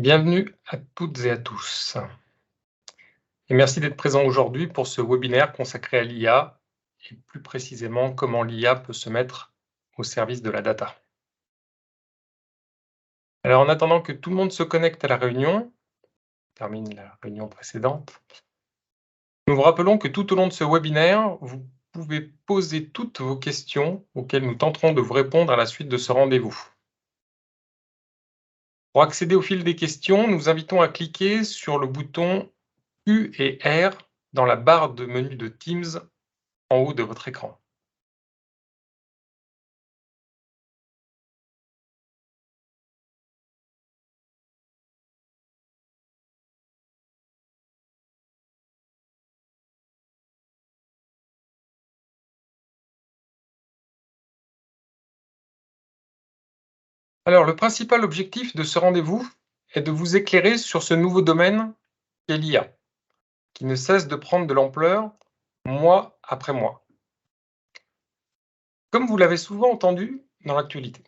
Bienvenue à toutes et à tous et merci d'être présents aujourd'hui pour ce webinaire consacré à l'IA et plus précisément comment l'IA peut se mettre au service de la data. Alors en attendant que tout le monde se connecte à la réunion, termine la réunion précédente, nous vous rappelons que tout au long de ce webinaire, vous pouvez poser toutes vos questions auxquelles nous tenterons de vous répondre à la suite de ce rendez-vous. Pour accéder au fil des questions, nous invitons à cliquer sur le bouton U et R dans la barre de menu de Teams en haut de votre écran. Alors, le principal objectif de ce rendez-vous est de vous éclairer sur ce nouveau domaine qu'est l'IA, qui ne cesse de prendre de l'ampleur mois après mois, comme vous l'avez souvent entendu dans l'actualité.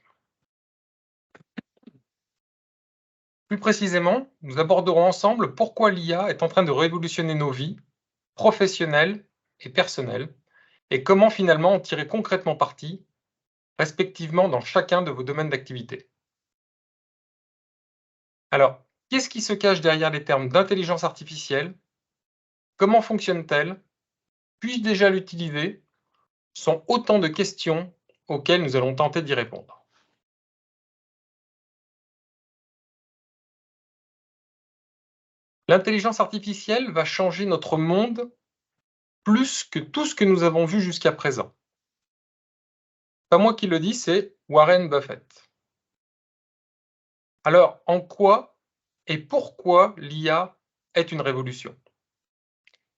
Plus précisément, nous aborderons ensemble pourquoi l'IA est en train de révolutionner nos vies professionnelles et personnelles, et comment finalement en tirer concrètement parti, respectivement dans chacun de vos domaines d'activité. Alors, qu'est-ce qui se cache derrière les termes d'intelligence artificielle? Comment fonctionne-t-elle? Puis-je déjà l'utiliser? Sont autant de questions auxquelles nous allons tenter d'y répondre. L'intelligence artificielle va changer notre monde plus que tout ce que nous avons vu jusqu'à présent. Pas moi qui le dis, c'est Warren Buffett. Alors, en quoi et pourquoi l'IA est une révolution?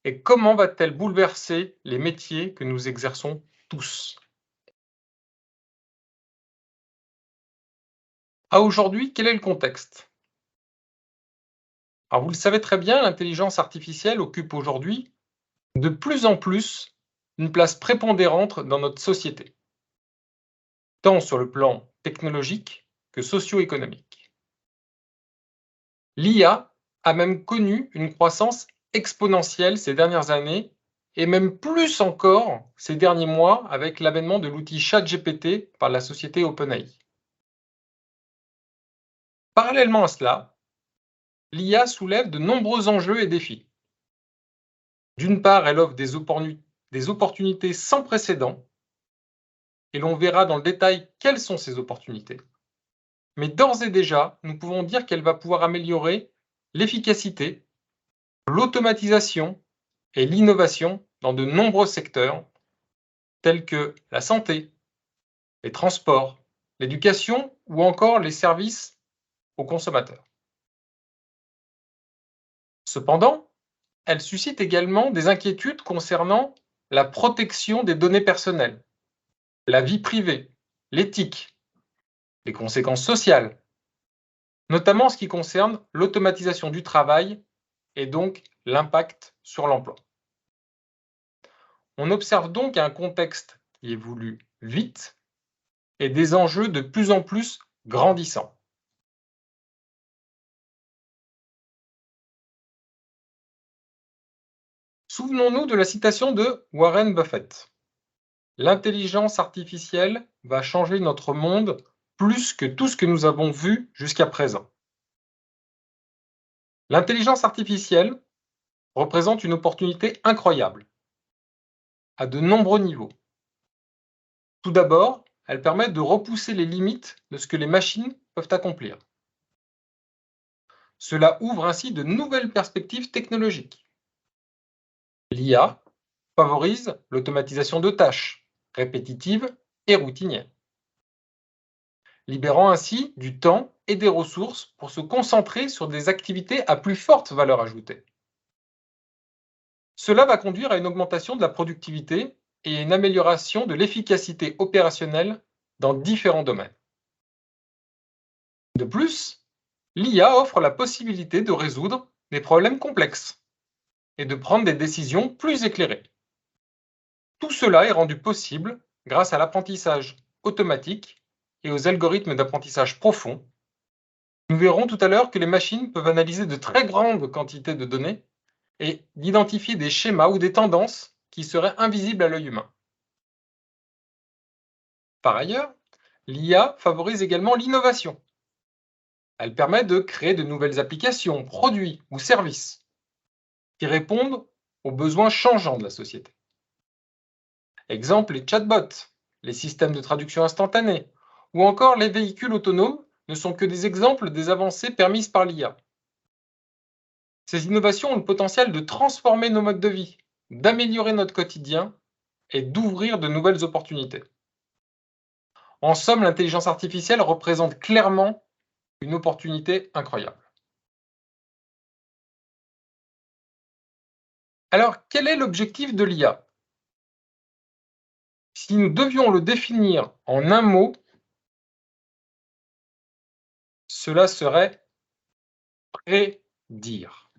Et comment va-t-elle bouleverser les métiers que nous exerçons tous? À aujourd'hui, quel est le contexte? Alors, vous le savez très bien, l'intelligence artificielle occupe aujourd'hui de plus en plus une place prépondérante dans notre société, tant sur le plan technologique que socio-économique. L'IA a même connu une croissance exponentielle ces dernières années et même plus encore ces derniers mois avec l'avènement de l'outil ChatGPT par la société OpenAI. Parallèlement à cela, l'IA soulève de nombreux enjeux et défis. D'une part, elle offre des opportunités sans précédent, et l'on verra dans le détail quelles sont ces opportunités. Mais d'ores et déjà, nous pouvons dire qu'elle va pouvoir améliorer l'efficacité, l'automatisation et l'innovation dans de nombreux secteurs tels que la santé, les transports, l'éducation ou encore les services aux consommateurs. Cependant, elle suscite également des inquiétudes concernant la protection des données personnelles, la vie privée, l'éthique, les conséquences sociales, notamment en ce qui concerne l'automatisation du travail et donc l'impact sur l'emploi. On observe donc un contexte qui évolue vite et des enjeux de plus en plus grandissants. Souvenons-nous de la citation de Warren Buffett. L'intelligence artificielle va changer notre monde plus que tout ce que nous avons vu jusqu'à présent. L'intelligence artificielle représente une opportunité incroyable à de nombreux niveaux. Tout d'abord, elle permet de repousser les limites de ce que les machines peuvent accomplir. Cela ouvre ainsi de nouvelles perspectives technologiques. L'IA favorise l'automatisation de tâches répétitives et routinières, libérant ainsi du temps et des ressources pour se concentrer sur des activités à plus forte valeur ajoutée. Cela va conduire à une augmentation de la productivité et à une amélioration de l'efficacité opérationnelle dans différents domaines. De plus, l'IA offre la possibilité de résoudre des problèmes complexes et de prendre des décisions plus éclairées. Tout cela est rendu possible grâce à l'apprentissage automatique et aux algorithmes d'apprentissage profond, Nous verrons tout à l'heure que les machines peuvent analyser de très grandes quantités de données et d'identifier des schémas ou des tendances qui seraient invisibles à l'œil humain. Par ailleurs, l'IA favorise également l'innovation. Elle permet de créer de nouvelles applications, produits ou services qui répondent aux besoins changeants de la société. Exemple, les chatbots, les systèmes de traduction instantanée ou encore les véhicules autonomes ne sont que des exemples des avancées permises par l'IA. Ces innovations ont le potentiel de transformer nos modes de vie, d'améliorer notre quotidien et d'ouvrir de nouvelles opportunités. En somme, l'intelligence artificielle représente clairement une opportunité incroyable. Alors, quel est l'objectif de l'IA? Si nous devions le définir en un mot, cela serait prédire.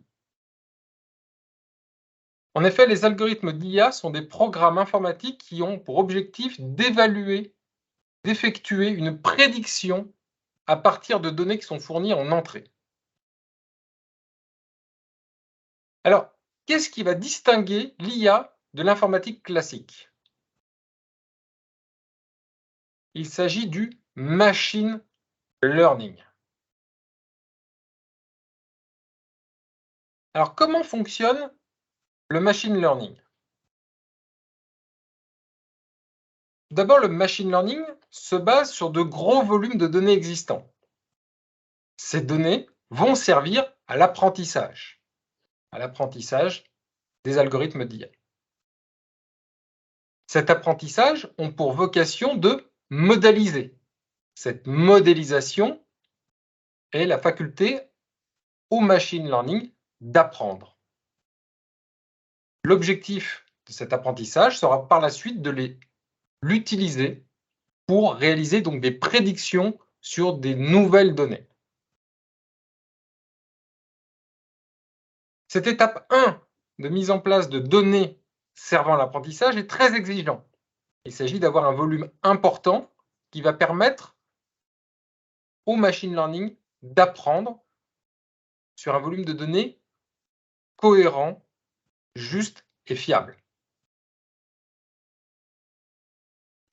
En effet, les algorithmes d'IA sont des programmes informatiques qui ont pour objectif d'évaluer, d'effectuer une prédiction à partir de données qui sont fournies en entrée. Alors, qu'est-ce qui va distinguer l'IA de l'informatique classique? Il s'agit du machine learning. Alors, comment fonctionne le machine learning? D'abord, le machine learning se base sur de gros volumes de données existants. Ces données vont servir à l'apprentissage des algorithmes d'IA. Cet apprentissage a pour vocation de modéliser. Cette modélisation est la faculté au machine learning d'apprendre. L'objectif de cet apprentissage sera par la suite de l'utiliser pour réaliser donc des prédictions sur des nouvelles données. Cette étape 1 de mise en place de données servant à l'apprentissage est très exigeante. Il s'agit d'avoir un volume important qui va permettre au machine learning d'apprendre sur un volume de données cohérent, juste et fiable.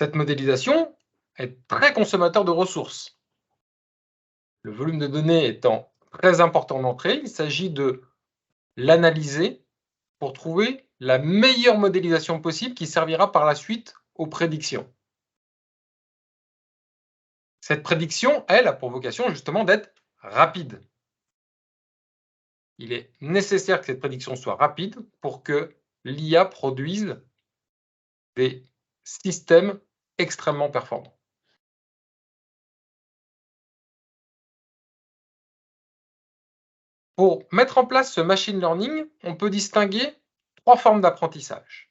Cette modélisation est très consommateur de ressources. Le volume de données étant très important d'entrée, il s'agit de l'analyser pour trouver la meilleure modélisation possible qui servira par la suite aux prédictions. Cette prédiction, elle, a pour vocation justement d'être rapide. Il est nécessaire que cette prédiction soit rapide pour que l'IA produise des systèmes extrêmement performants. Pour mettre en place ce machine learning, on peut distinguer 3 formes d'apprentissage.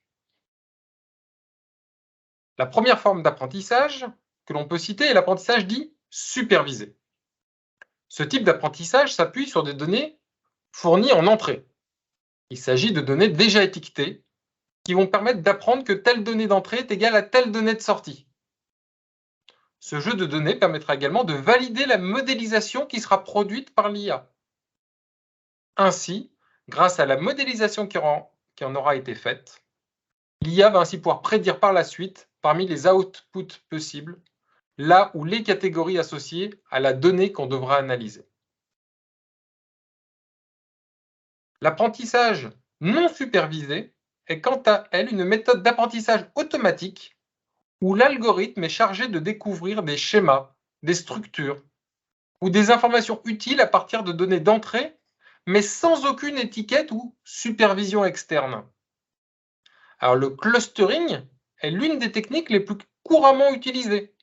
La première forme d'apprentissage que l'on peut citer est l'apprentissage dit supervisé. Ce type d'apprentissage s'appuie sur des données fournies en entrée. Il s'agit de données déjà étiquetées qui vont permettre d'apprendre que telle donnée d'entrée est égale à telle donnée de sortie. Ce jeu de données permettra également de valider la modélisation qui sera produite par l'IA. Ainsi, grâce à la modélisation qui en aura été faite, l'IA va ainsi pouvoir prédire par la suite, parmi les outputs possibles, là où les catégories associées à la donnée qu'on devra analyser. L'apprentissage non supervisé est quant à elle une méthode d'apprentissage automatique où l'algorithme est chargé de découvrir des schémas, des structures ou des informations utiles à partir de données d'entrée, mais sans aucune étiquette ou supervision externe. Alors le clustering est l'une des techniques les plus couramment utilisées,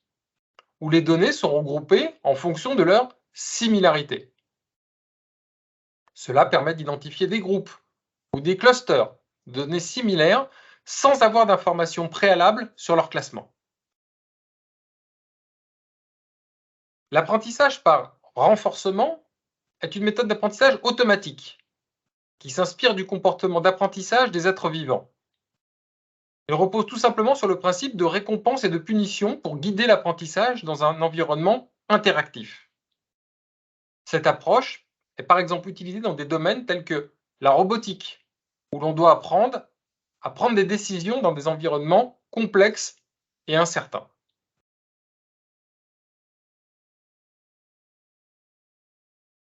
où les données sont regroupées en fonction de leur similarité. Cela permet d'identifier des groupes ou des clusters de données similaires sans avoir d'informations préalables sur leur classement. L'apprentissage par renforcement est une méthode d'apprentissage automatique qui s'inspire du comportement d'apprentissage des êtres vivants. Elle repose tout simplement sur le principe de récompense et de punition pour guider l'apprentissage dans un environnement interactif. Cette approche est par exemple utilisée dans des domaines tels que la robotique, où l'on doit apprendre à prendre des décisions dans des environnements complexes et incertains.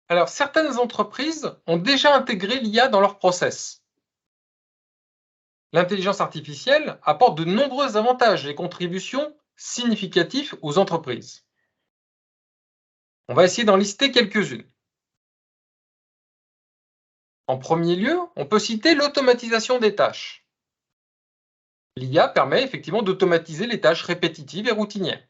Alors, certaines entreprises ont déjà intégré l'IA dans leurs process. L'intelligence artificielle apporte de nombreux avantages et contributions significatifs aux entreprises. On va essayer d'en lister quelques-unes. En premier lieu, on peut citer l'automatisation des tâches. L'IA permet effectivement d'automatiser les tâches répétitives et routinières,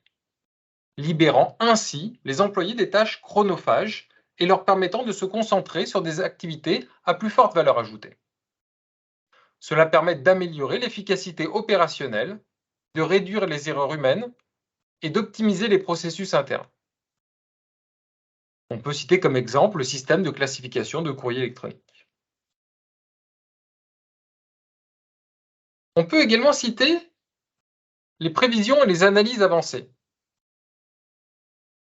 libérant ainsi les employés des tâches chronophages et leur permettant de se concentrer sur des activités à plus forte valeur ajoutée. Cela permet d'améliorer l'efficacité opérationnelle, de réduire les erreurs humaines et d'optimiser les processus internes. On peut citer comme exemple le système de classification de courrier électronique. On peut également citer les prévisions et les analyses avancées.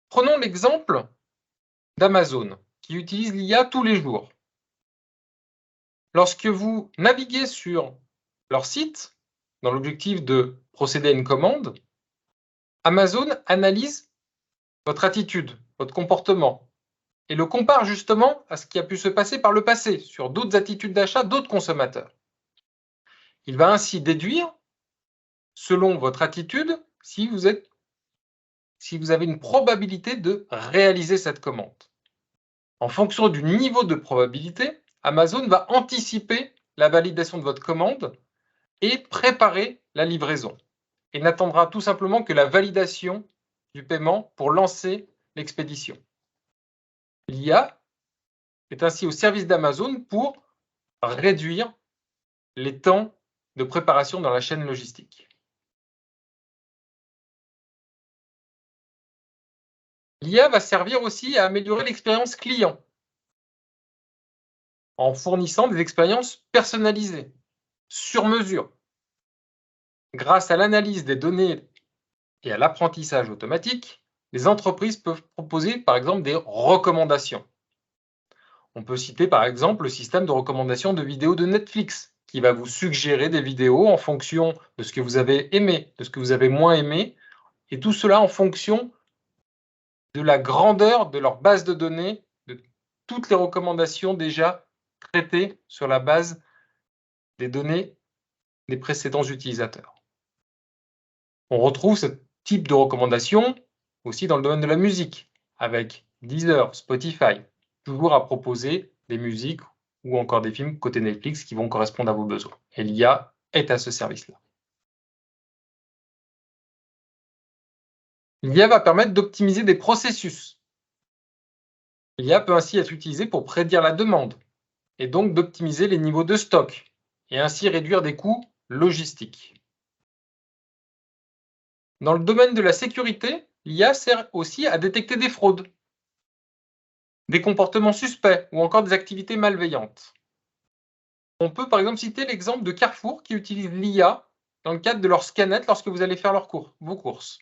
Prenons l'exemple d'Amazon, qui utilise l'IA tous les jours. Lorsque vous naviguez sur leur site, dans l'objectif de procéder à une commande, Amazon analyse votre attitude, votre comportement, et le compare justement à ce qui a pu se passer par le passé sur d'autres attitudes d'achat d'autres consommateurs. Il va ainsi déduire, selon votre attitude, si vous avez une probabilité de réaliser cette commande. En fonction du niveau de probabilité, Amazon va anticiper la validation de votre commande et préparer la livraison. Et n'attendra tout simplement que la validation du paiement pour lancer l'expédition. L'IA est ainsi au service d'Amazon pour réduire les temps de préparation dans la chaîne logistique. L'IA va servir aussi à améliorer l'expérience client en fournissant des expériences personnalisées, sur mesure. Grâce à l'analyse des données et à l'apprentissage automatique, les entreprises peuvent proposer par exemple des recommandations. On peut citer par exemple le système de recommandation de vidéos de Netflix qui va vous suggérer des vidéos en fonction de ce que vous avez aimé, de ce que vous avez moins aimé, et tout cela en fonction de la grandeur de leur base de données, de toutes les recommandations déjà traitées sur la base des données des précédents utilisateurs. On retrouve ce type de recommandations aussi dans le domaine de la musique, avec Deezer, Spotify, toujours à proposer des musiques ou encore des films côté Netflix qui vont correspondre à vos besoins. Et l'IA est à ce service-là. L'IA va permettre d'optimiser des processus. L'IA peut ainsi être utilisée pour prédire la demande et donc d'optimiser les niveaux de stock et ainsi réduire des coûts logistiques. Dans le domaine de la sécurité, l'IA sert aussi à détecter des fraudes, des comportements suspects ou encore des activités malveillantes. On peut par exemple citer l'exemple de Carrefour qui utilise l'IA dans le cadre de leur scannet lorsque vous allez faire vos courses.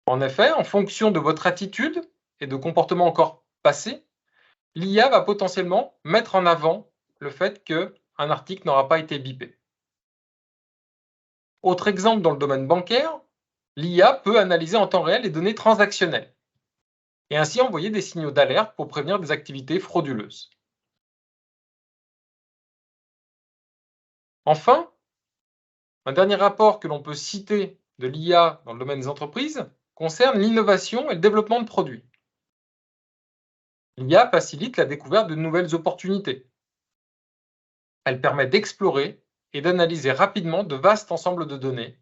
En effet, en fonction de votre attitude et de comportements encore passés, l'IA va potentiellement mettre en avant le fait qu'un article n'aura pas été bipé. Autre exemple dans le domaine bancaire, l'IA peut analyser en temps réel les données transactionnelles et ainsi envoyer des signaux d'alerte pour prévenir des activités frauduleuses. Enfin, un dernier rapport que l'on peut citer de l'IA dans le domaine des entreprises concerne l'innovation et le développement de produits. L'IA facilite la découverte de nouvelles opportunités. Elle permet d'explorer et d'analyser rapidement de vastes ensembles de données,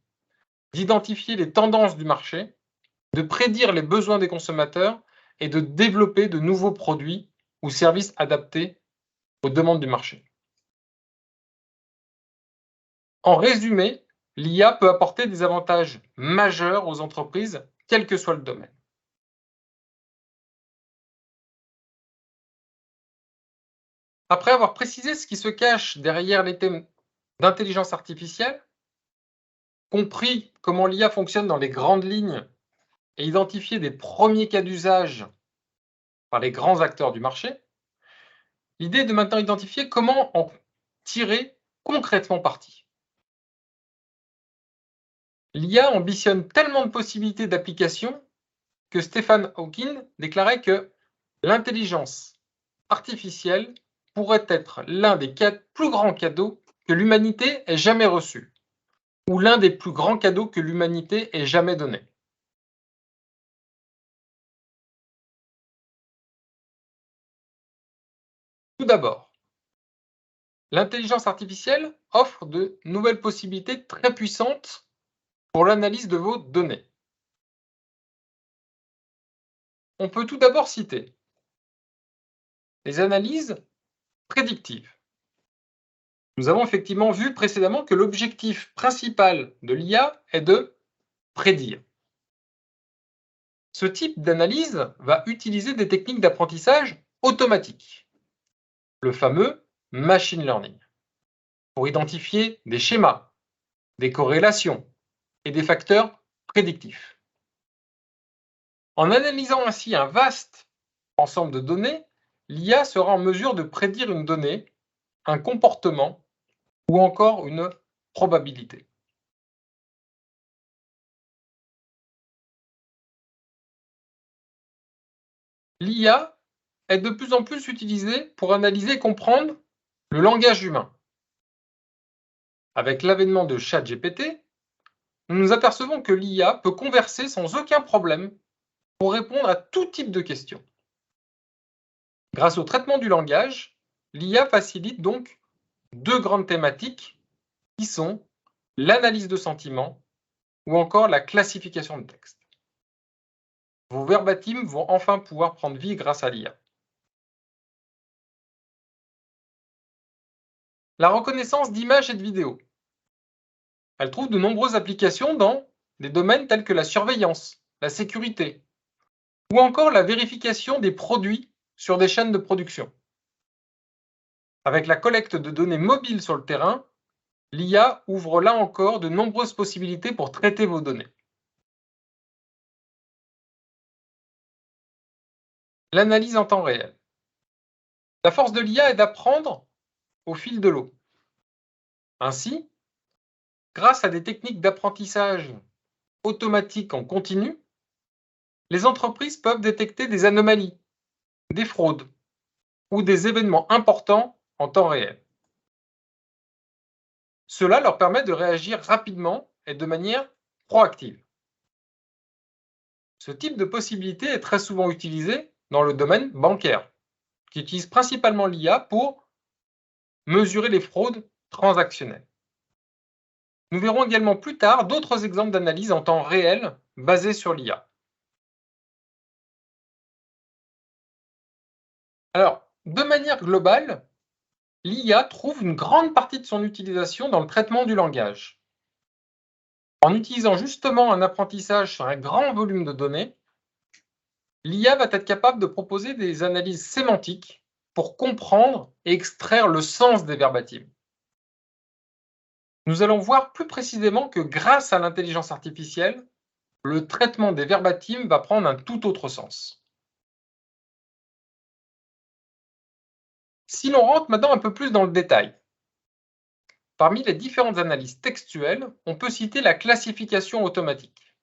d'identifier les tendances du marché, de prédire les besoins des consommateurs et de développer de nouveaux produits ou services adaptés aux demandes du marché. En résumé, l'IA peut apporter des avantages majeurs aux entreprises, quel que soit le domaine. Après avoir précisé ce qui se cache derrière les thèmes d'intelligence artificielle, compris comment l'IA fonctionne dans les grandes lignes et identifié des premiers cas d'usage par les grands acteurs du marché, l'idée est de maintenant identifier comment en tirer concrètement parti. L'IA ambitionne tellement de possibilités d'application que Stephen Hawking déclarait que l'intelligence artificielle pourrait être l'un des plus grands cadeaux que l'humanité ait jamais reçus, ou l'un des plus grands cadeaux que l'humanité ait jamais donnés. Tout d'abord, l'intelligence artificielle offre de nouvelles possibilités très puissantes pour l'analyse de vos données. On peut tout d'abord citer les analyses prédictives. Nous avons effectivement vu précédemment que l'objectif principal de l'IA est de prédire. Ce type d'analyse va utiliser des techniques d'apprentissage automatique, le fameux machine learning, pour identifier des schémas, des corrélations et des facteurs prédictifs. En analysant ainsi un vaste ensemble de données, l'IA sera en mesure de prédire une donnée, un comportement ou encore une probabilité. L'IA est de plus en plus utilisée pour analyser et comprendre le langage humain. Avec l'avènement de ChatGPT, nous nous apercevons que l'IA peut converser sans aucun problème pour répondre à tout type de questions. Grâce au traitement du langage, l'IA facilite donc deux grandes thématiques qui sont l'analyse de sentiments ou encore la classification de texte. Vos verbatims vont enfin pouvoir prendre vie grâce à l'IA. La reconnaissance d'images et de vidéos. Elle trouve de nombreuses applications dans des domaines tels que la surveillance, la sécurité ou encore la vérification des produits sur des chaînes de production. Avec la collecte de données mobiles sur le terrain, l'IA ouvre là encore de nombreuses possibilités pour traiter vos données. L'analyse en temps réel. La force de l'IA est d'apprendre au fil de l'eau. Ainsi, grâce à des techniques d'apprentissage automatique en continu, les entreprises peuvent détecter des anomalies, des fraudes ou des événements importants en temps réel. Cela leur permet de réagir rapidement et de manière proactive. Ce type de possibilité est très souvent utilisé dans le domaine bancaire, qui utilise principalement l'IA pour mesurer les fraudes transactionnelles. Nous verrons également plus tard d'autres exemples d'analyse en temps réel basés sur l'IA. Alors, de manière globale, l'IA trouve une grande partie de son utilisation dans le traitement du langage. En utilisant justement un apprentissage sur un grand volume de données, l'IA va être capable de proposer des analyses sémantiques pour comprendre et extraire le sens des verbatims. Nous allons voir plus précisément que grâce à l'intelligence artificielle, le traitement des verbatims va prendre un tout autre sens. Si l'on rentre maintenant un peu plus dans le détail, parmi les différentes analyses textuelles, on peut citer la classification automatique.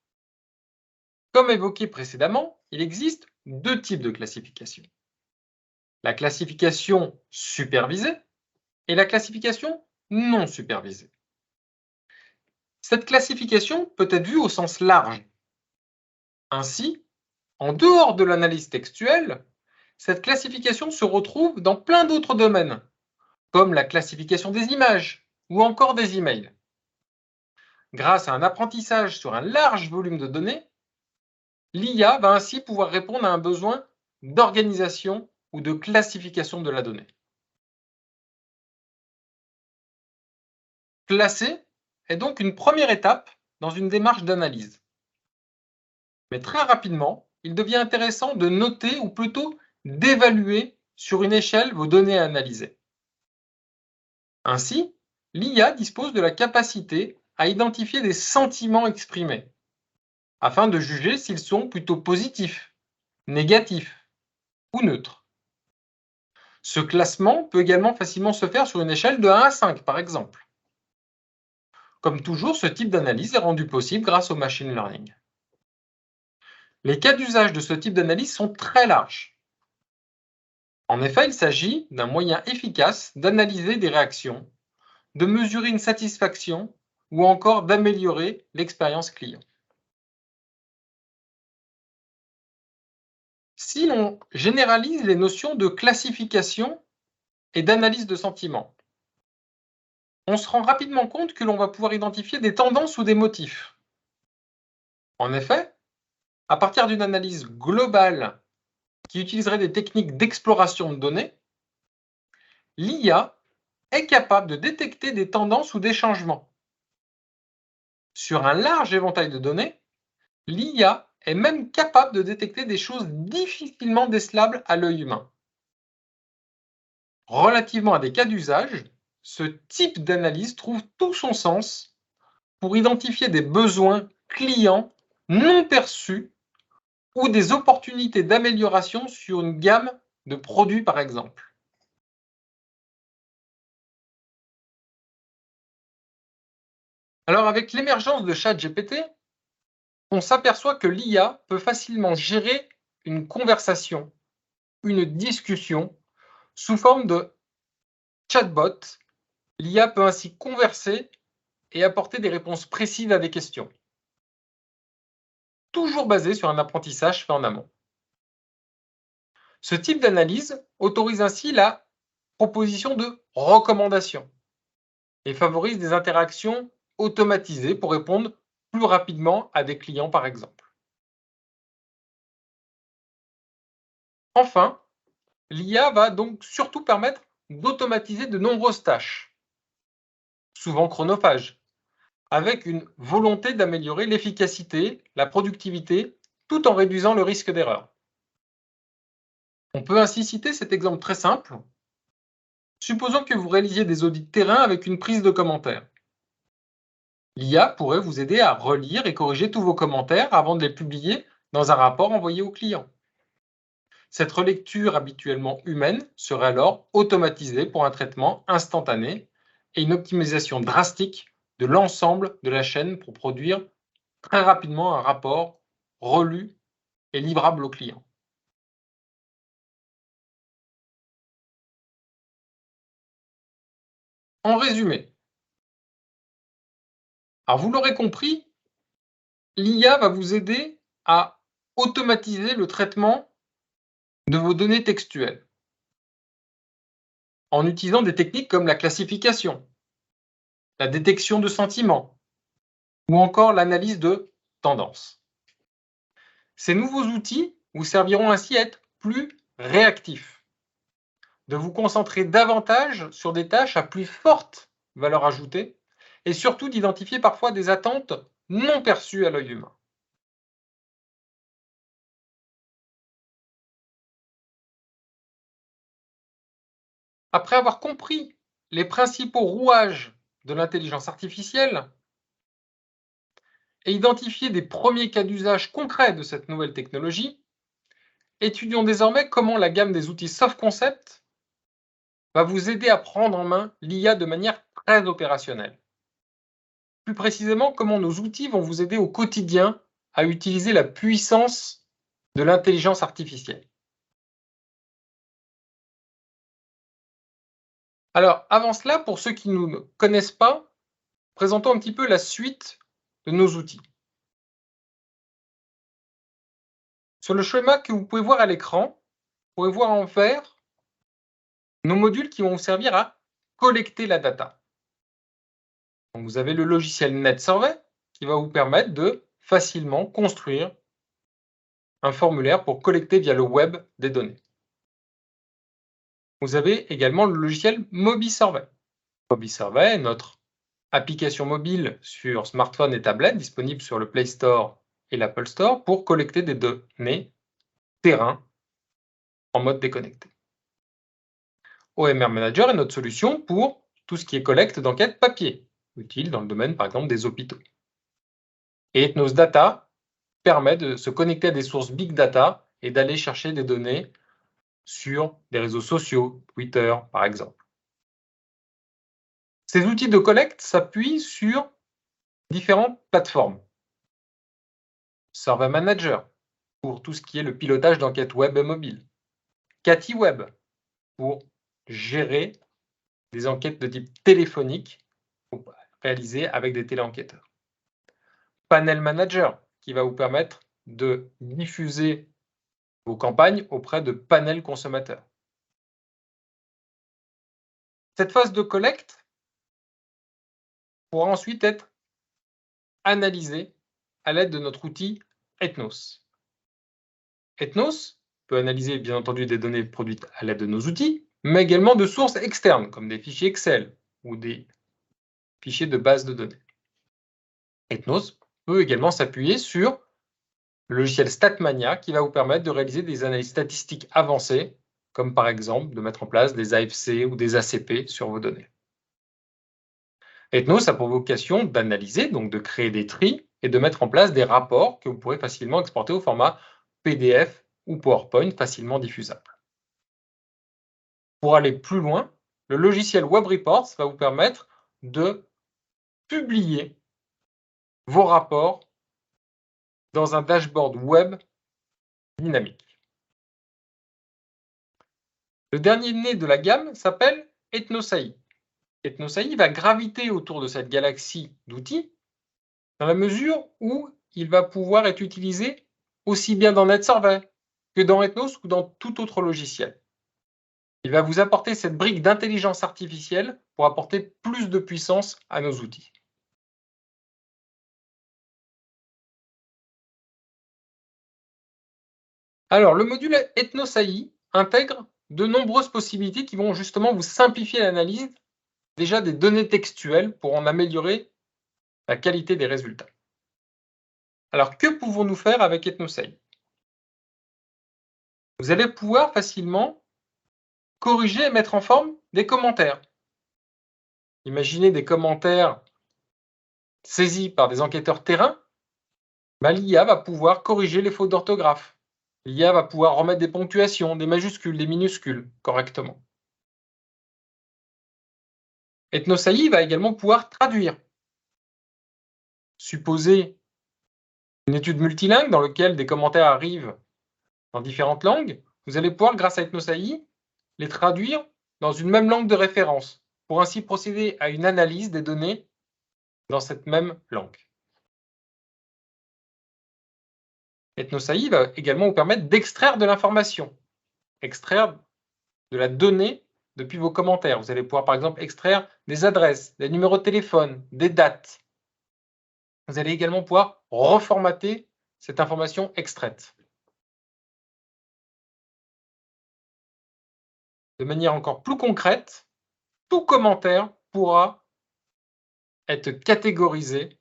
Comme évoqué précédemment, il existe deux types de classification. La classification supervisée et la classification non supervisée. Cette classification peut être vue au sens large. Ainsi, en dehors de l'analyse textuelle, cette classification se retrouve dans plein d'autres domaines, comme la classification des images ou encore des emails. Grâce à un apprentissage sur un large volume de données, l'IA va ainsi pouvoir répondre à un besoin d'organisation ou de classification de la donnée. Classer est donc une première étape dans une démarche d'analyse. Mais très rapidement, il devient intéressant de noter ou plutôt d'évaluer sur une échelle vos données à analyser. Ainsi, l'IA dispose de la capacité à identifier des sentiments exprimés, afin de juger s'ils sont plutôt positifs, négatifs, ou neutre. Ce classement peut également facilement se faire sur une échelle de 1 à 5, par exemple. Comme toujours, ce type d'analyse est rendu possible grâce au machine learning. Les cas d'usage de ce type d'analyse sont très larges. En effet, il s'agit d'un moyen efficace d'analyser des réactions, de mesurer une satisfaction ou encore d'améliorer l'expérience client. Si l'on généralise les notions de classification et d'analyse de sentiments, on se rend rapidement compte que l'on va pouvoir identifier des tendances ou des motifs. En effet, à partir d'une analyse globale qui utiliserait des techniques d'exploration de données, l'IA est capable de détecter des tendances ou des changements. Sur un large éventail de données, l'IA est même capable de détecter des choses difficilement décelables à l'œil humain. Relativement à des cas d'usage, ce type d'analyse trouve tout son sens pour identifier des besoins clients non perçus ou des opportunités d'amélioration sur une gamme de produits, par exemple. Alors, avec l'émergence de ChatGPT, on s'aperçoit que l'IA peut facilement gérer une conversation, une discussion sous forme de chatbot. L'IA peut ainsi converser et apporter des réponses précises à des questions, toujours basées sur un apprentissage fait en amont. Ce type d'analyse autorise ainsi la proposition de recommandations et favorise des interactions automatisées pour répondre plus rapidement à des clients, par exemple. Enfin, l'IA va donc surtout permettre d'automatiser de nombreuses tâches, souvent chronophages, avec une volonté d'améliorer l'efficacité, la productivité, tout en réduisant le risque d'erreur. On peut ainsi citer cet exemple très simple. Supposons que vous réalisiez des audits de terrain avec une prise de commentaires. L'IA pourrait vous aider à relire et corriger tous vos commentaires avant de les publier dans un rapport envoyé au client. Cette relecture habituellement humaine serait alors automatisée pour un traitement instantané et une optimisation drastique de l'ensemble de la chaîne pour produire très rapidement un rapport relu et livrable au client. En résumé, alors vous l'aurez compris, l'IA va vous aider à automatiser le traitement de vos données textuelles en utilisant des techniques comme la classification, la détection de sentiments ou encore l'analyse de tendances. Ces nouveaux outils vous serviront ainsi à être plus réactifs, de vous concentrer davantage sur des tâches à plus forte valeur ajoutée et surtout d'identifier parfois des attentes non perçues à l'œil humain. Après avoir compris les principaux rouages de l'intelligence artificielle et identifié des premiers cas d'usage concrets de cette nouvelle technologie, étudions désormais comment la gamme des outils Soft Concept va vous aider à prendre en main l'IA de manière très opérationnelle. Plus précisément, comment nos outils vont vous aider au quotidien à utiliser la puissance de l'intelligence artificielle. Alors, avant cela, pour ceux qui ne nous connaissent pas, présentons un petit peu la suite de nos outils. Sur le schéma que vous pouvez voir à l'écran, vous pouvez voir en vert nos modules qui vont vous servir à collecter la data. Donc, vous avez le logiciel NetSurvey qui va vous permettre de facilement construire un formulaire pour collecter via le web des données. Vous avez également le logiciel MobiSurvey. MobiSurvey est notre application mobile sur smartphone et tablette disponible sur le Play Store et l'Apple Store pour collecter des données terrain en mode déconnecté. OMR Manager est notre solution pour tout ce qui est collecte d'enquêtes papier, utile dans le domaine par exemple des hôpitaux. Et Ethnos Data permet de se connecter à des sources big data et d'aller chercher des données sur des réseaux sociaux, Twitter par exemple. Ces outils de collecte s'appuient sur différentes plateformes. Server Manager pour tout ce qui est le pilotage d'enquêtes web et mobile. CatiWeb pour gérer des enquêtes de type téléphonique réalisées avec des téléenquêteurs. Panel Manager qui va vous permettre de diffuser vos campagnes auprès de panels consommateurs. Cette phase de collecte pourra ensuite être analysée à l'aide de notre outil Ethnos. Ethnos peut analyser bien entendu des données produites à l'aide de nos outils, mais également de sources externes comme des fichiers Excel ou des fichiers de base de données. Ethnos peut également s'appuyer sur le logiciel StatMania qui va vous permettre de réaliser des analyses statistiques avancées, comme par exemple de mettre en place des AFC ou des ACP sur vos données. Ethnos a pour vocation d'analyser, donc de créer des tris et de mettre en place des rapports que vous pourrez facilement exporter au format PDF ou PowerPoint facilement diffusable. Pour aller plus loin, le logiciel Web Reports va vous permettre de publier vos rapports dans un dashboard web dynamique. Le dernier né de la gamme s'appelle Ethnos AI. Ethnos AI va graviter autour de cette galaxie d'outils dans la mesure où il va pouvoir être utilisé aussi bien dans NetSurvey que dans Ethnos ou dans tout autre logiciel. Il va vous apporter cette brique d'intelligence artificielle pour apporter plus de puissance à nos outils. Alors, le module Ethnos AI intègre de nombreuses possibilités qui vont justement vous simplifier l'analyse déjà des données textuelles pour en améliorer la qualité des résultats. Alors, que pouvons-nous faire avec Ethnos AI? Vous allez pouvoir facilement corriger et mettre en forme des commentaires. Imaginez des commentaires saisis par des enquêteurs terrain, l'IA va pouvoir corriger les fautes d'orthographe. L'IA va pouvoir remettre des ponctuations, des majuscules, des minuscules correctement. Ethnos AI va également pouvoir traduire. Supposez une étude multilingue dans laquelle des commentaires arrivent dans différentes langues, vous allez pouvoir, grâce à Ethnos AI, les traduire dans une même langue de référence, pour ainsi procéder à une analyse des données dans cette même langue. Ethnos AI va également vous permettre d'extraire de l'information, extraire de la donnée depuis vos commentaires. Vous allez pouvoir par exemple extraire des adresses, des numéros de téléphone, des dates. Vous allez également pouvoir reformater cette information extraite. De manière encore plus concrète, tout commentaire pourra être catégorisé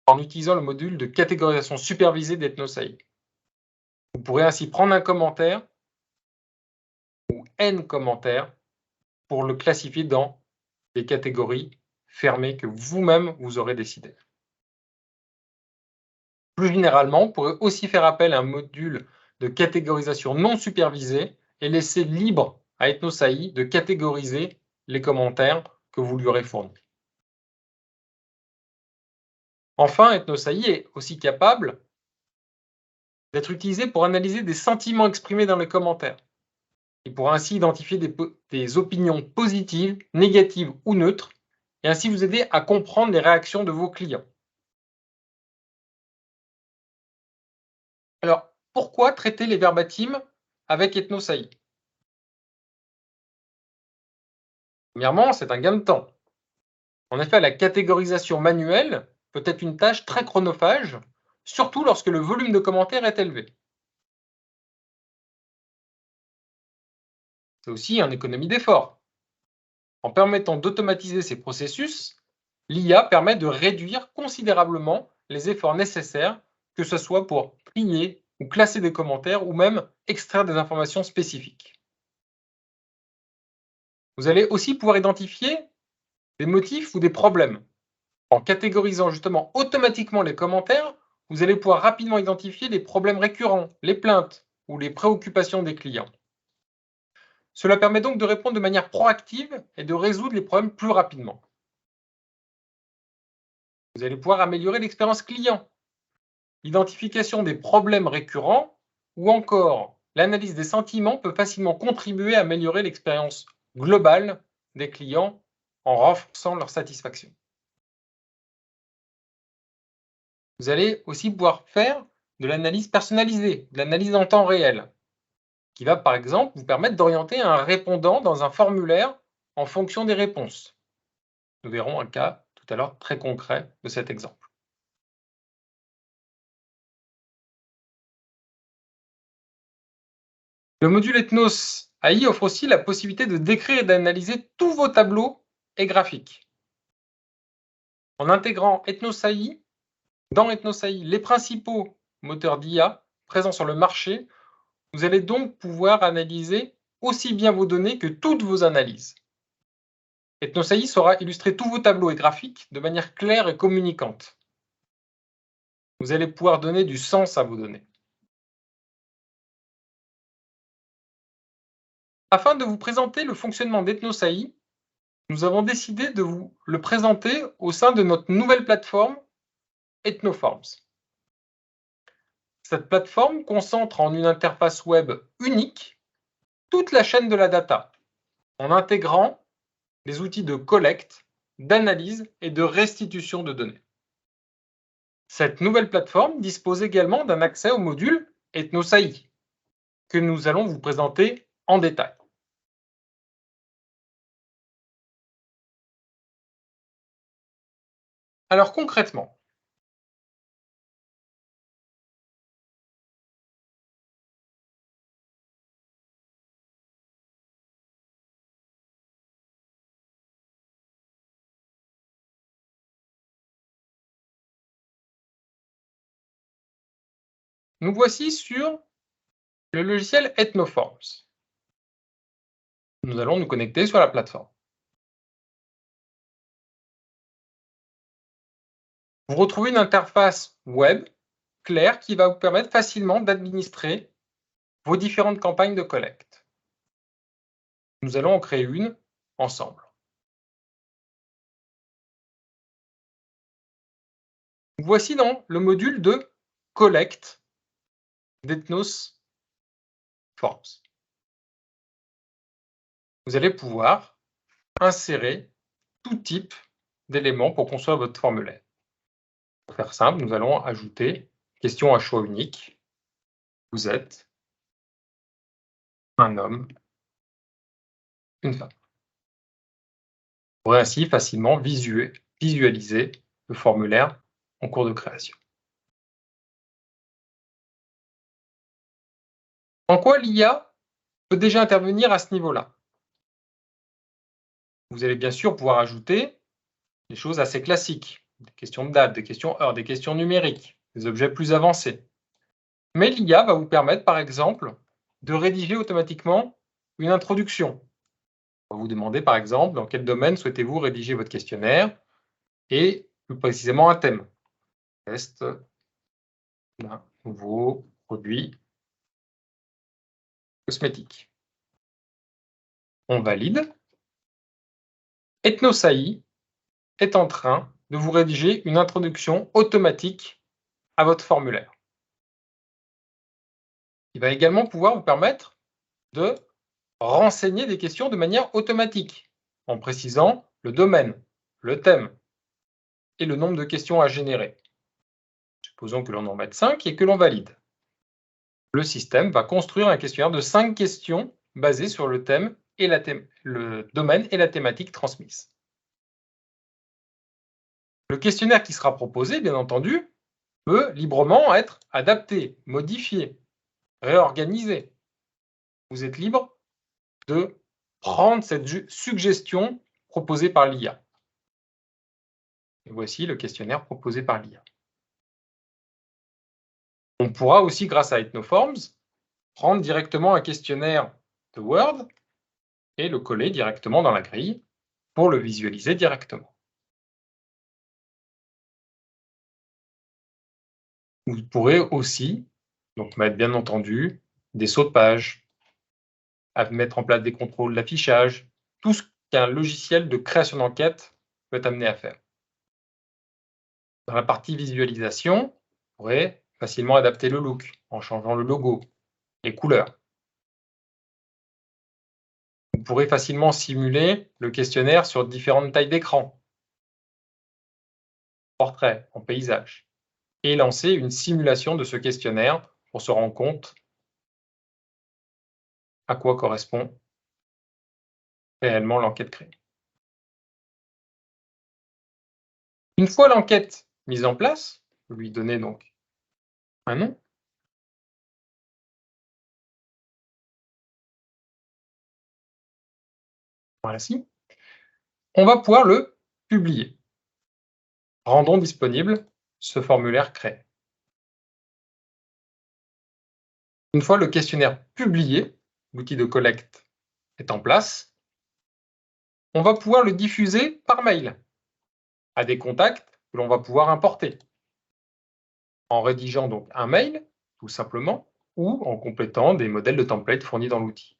en utilisant le module de catégorisation supervisée d'Ethnos AI. Vous pourrez ainsi prendre un commentaire ou N commentaires pour le classifier dans des catégories fermées que vous-même vous aurez décidées. Plus généralement, vous pourrez aussi faire appel à un module de catégorisation non supervisée et laisser libre à Ethnos AI de catégoriser les commentaires que vous lui aurez fournis. Enfin, Ethnos AI est aussi capable d'être utilisé pour analyser des sentiments exprimés dans les commentaires. Il pourra ainsi identifier des opinions positives, négatives ou neutres, et ainsi vous aider à comprendre les réactions de vos clients. Alors, pourquoi traiter les verbatims avec Ethnos AI? Premièrement, c'est un gain de temps. En effet, la catégorisation manuelle peut être une tâche très chronophage, surtout lorsque le volume de commentaires est élevé. C'est aussi une économie d'effort. En permettant d'automatiser ces processus, l'IA permet de réduire considérablement les efforts nécessaires, que ce soit pour trier ou classer des commentaires ou même extraire des informations spécifiques. Vous allez aussi pouvoir identifier des motifs ou des problèmes. En catégorisant justement automatiquement les commentaires, vous allez pouvoir rapidement identifier les problèmes récurrents, les plaintes ou les préoccupations des clients. Cela permet donc de répondre de manière proactive et de résoudre les problèmes plus rapidement. Vous allez pouvoir améliorer l'expérience client, l'identification des problèmes récurrents ou encore l'analyse des sentiments peut facilement contribuer à améliorer l'expérience globale des clients en renforçant leur satisfaction. Vous allez aussi pouvoir faire de l'analyse personnalisée, de l'analyse en temps réel, qui va par exemple vous permettre d'orienter un répondant dans un formulaire en fonction des réponses. Nous verrons un cas tout à l'heure très concret de cet exemple. Le module Ethnos AI offre aussi la possibilité de décrire et d'analyser tous vos tableaux et graphiques. En intégrant Ethnos AI, dans Ethnos AI, les principaux moteurs d'IA présents sur le marché, vous allez donc pouvoir analyser aussi bien vos données que toutes vos analyses. Ethnos AI saura illustrer tous vos tableaux et graphiques de manière claire et communicante. Vous allez pouvoir donner du sens à vos données. Afin de vous présenter le fonctionnement d'Ethnos AI, nous avons décidé de vous le présenter au sein de notre nouvelle plateforme Ethnoforms. Cette plateforme concentre en une interface web unique toute la chaîne de la data, en intégrant les outils de collecte, d'analyse et de restitution de données. Cette nouvelle plateforme dispose également d'un accès au module Ethnos AI, que nous allons vous présenter en détail. Alors concrètement, nous voici sur le logiciel Ethnoforms. Nous allons nous connecter sur la plateforme. Vous retrouvez une interface web claire qui va vous permettre facilement d'administrer vos différentes campagnes de collecte. Nous allons en créer une ensemble. Voici dans le module de collecte d'Ethnos Forms. Vous allez pouvoir insérer tout type d'éléments pour construire votre formulaire. Pour faire simple, nous allons ajouter question à choix unique. Vous êtes un homme, une femme. Vous pourrez ainsi facilement visualiser le formulaire en cours de création. En quoi l'IA peut déjà intervenir à ce niveau-là? Vous allez bien sûr pouvoir ajouter des choses assez classiques, des questions de date, des questions heure, des questions numériques, des objets plus avancés. Mais l'IA va vous permettre, par exemple, de rédiger automatiquement une introduction. On va vous demander, par exemple, dans quel domaine souhaitez-vous rédiger votre questionnaire et plus précisément un thème. Test d'un nouveau produit cosmétique. On valide. Ethnos AI est en train de vous rédiger une introduction automatique à votre formulaire. Il va également pouvoir vous permettre de renseigner des questions de manière automatique, en précisant le domaine, le thème et le nombre de questions à générer. Supposons que l'on en mette 5 et que l'on valide. Le système va construire un questionnaire de 5 questions basées sur le thème et le domaine et la thématique transmise. Le questionnaire qui sera proposé, bien entendu, peut librement être adapté, modifié, réorganisé. Vous êtes libre de prendre cette suggestion proposée par l'IA. Et voici le questionnaire proposé par l'IA. On pourra aussi, grâce à Ethnoforms, prendre directement un questionnaire de Word et le coller directement dans la grille pour le visualiser directement. Vous pourrez aussi donc mettre bien entendu des sauts de page, à mettre en place des contrôles d'affichage, tout ce qu'un logiciel de création d'enquête peut t'amener à faire. Dans la partie visualisation, vous pourrez facilement adapter le look en changeant le logo, les couleurs. Vous pourrez facilement simuler le questionnaire sur différentes tailles d'écran, portrait, en paysage, et lancer une simulation de ce questionnaire pour se rendre compte à quoi correspond réellement l'enquête créée. Une fois l'enquête mise en place, vous lui donnez donc un nom. Voilà, si. On va pouvoir le publier. Rendons disponible ce formulaire créé. Une fois le questionnaire publié, l'outil de collecte est en place, on va pouvoir le diffuser par mail à des contacts que l'on va pouvoir importer en rédigeant donc un mail, tout simplement, ou en complétant des modèles de templates fournis dans l'outil.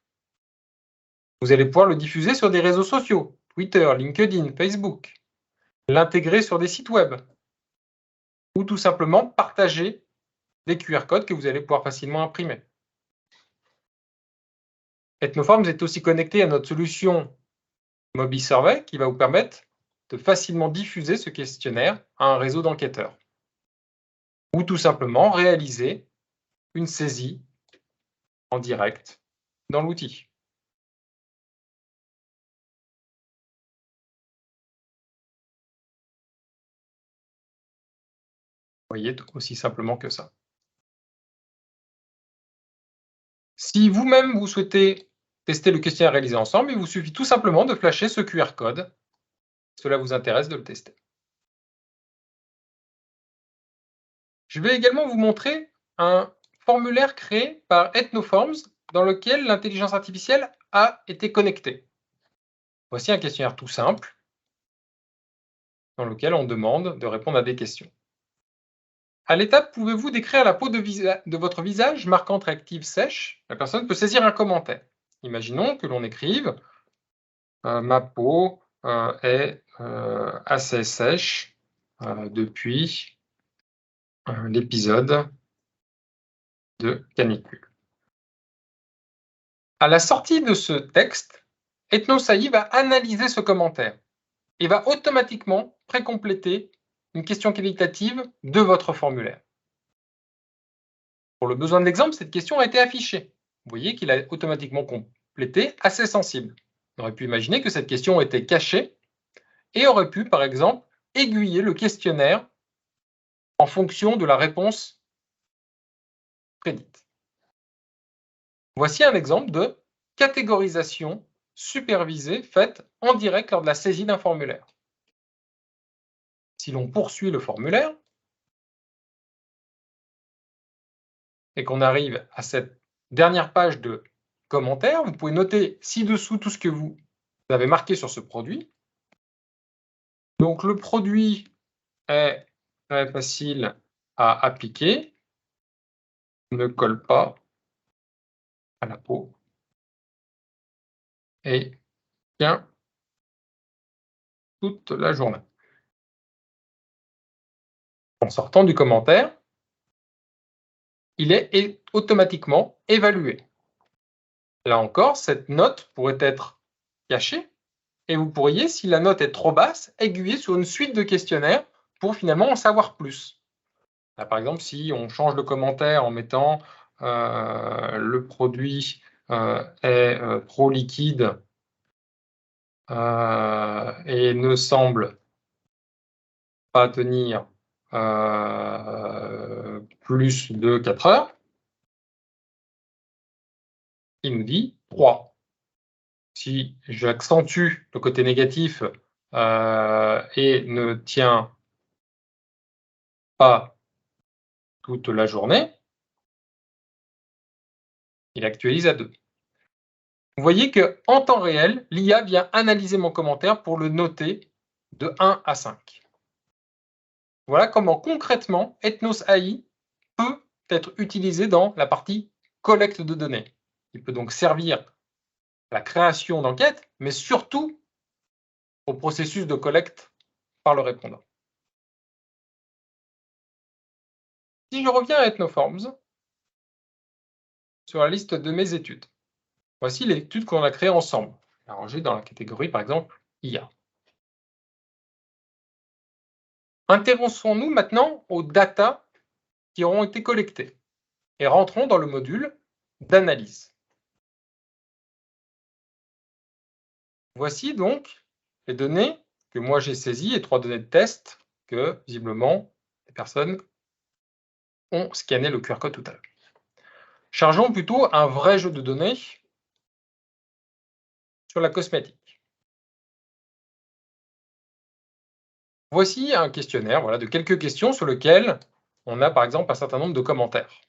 Vous allez pouvoir le diffuser sur des réseaux sociaux, Twitter, LinkedIn, Facebook, l'intégrer sur des sites web, ou tout simplement partager des QR codes que vous allez pouvoir facilement imprimer. Ethnoforms est aussi connecté à notre solution MobiSurvey qui va vous permettre de facilement diffuser ce questionnaire à un réseau d'enquêteurs ou tout simplement réaliser une saisie en direct dans l'outil. Vous voyez, aussi simplement que ça. Si vous-même vous souhaitez tester le questionnaire réalisé ensemble, il vous suffit tout simplement de flasher ce QR code. Cela vous intéresse de le tester. Je vais également vous montrer un formulaire créé par Ethnoforms dans lequel l'intelligence artificielle a été connectée. Voici un questionnaire tout simple dans lequel on demande de répondre à des questions. À l'étape, pouvez-vous décrire la peau de votre visage marquante réactive sèche? La personne peut saisir un commentaire. Imaginons que l'on écrive ma peau est assez sèche depuis l'épisode de canicule. À la sortie de ce texte, EthnosAI va analyser ce commentaire et va automatiquement précompléter une question qualitative de votre formulaire. Pour le besoin de l'exemple, cette question a été affichée. Vous voyez qu'il a automatiquement complété assez sensible. On aurait pu imaginer que cette question était cachée et aurait pu, par exemple, aiguiller le questionnaire en fonction de la réponse prédite. Voici un exemple de catégorisation supervisée faite en direct lors de la saisie d'un formulaire. Si l'on poursuit le formulaire et qu'on arrive à cette dernière page de commentaires, vous pouvez noter ci-dessous tout ce que vous avez marqué sur ce produit. Donc le produit est très facile à appliquer, ne colle pas à la peau et tient toute la journée. En sortant du commentaire, il est automatiquement évalué. Là encore, cette note pourrait être cachée et vous pourriez, si la note est trop basse, aiguiller sur une suite de questionnaires pour finalement en savoir plus. Là, par exemple, si on change le commentaire en mettant le produit est trop liquide et ne semble pas tenir plus de 4 heures, il nous dit 3. Si j'accentue le côté négatif et ne tient pas toute la journée, il actualise à 2. Vous voyez qu'en temps réel, l'IA vient analyser mon commentaire pour le noter de 1 à 5. Voilà comment concrètement EthnosAI peut être utilisé dans la partie collecte de données. Il peut donc servir la création d'enquêtes, mais surtout au processus de collecte par le répondant. Si je reviens à Ethnoforms, sur la liste de mes études, voici les études qu'on a créées ensemble, arrangées dans la catégorie, par exemple, IA. Intéressons-nous maintenant aux data qui auront été collectées et rentrons dans le module d'analyse. Voici donc les données que moi j'ai saisies et 3 données de test que, visiblement, les personnes ont scanné le QR code tout à l'heure. Chargeons plutôt un vrai jeu de données sur la cosmétique. Voici un questionnaire de quelques questions sur lequel on a par exemple un certain nombre de commentaires.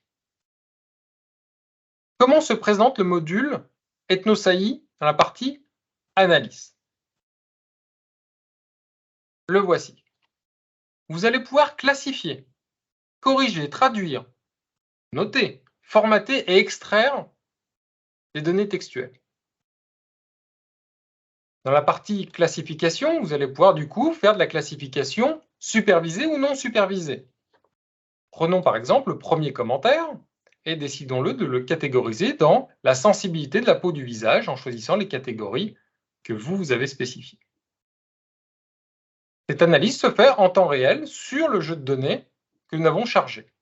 Comment se présente le module EthnoSAI dans la partie analyse? Le voici. Vous allez pouvoir classifier, corriger, traduire, noter, formater et extraire les données textuelles. Dans la partie classification, vous allez pouvoir du coup faire de la classification supervisée ou non supervisée. Prenons par exemple le premier commentaire et décidons-le de le catégoriser dans la sensibilité de la peau du visage en choisissant les catégories que vous avez spécifiées. Cette analyse se fait en temps réel sur le jeu de données que nous avons chargé.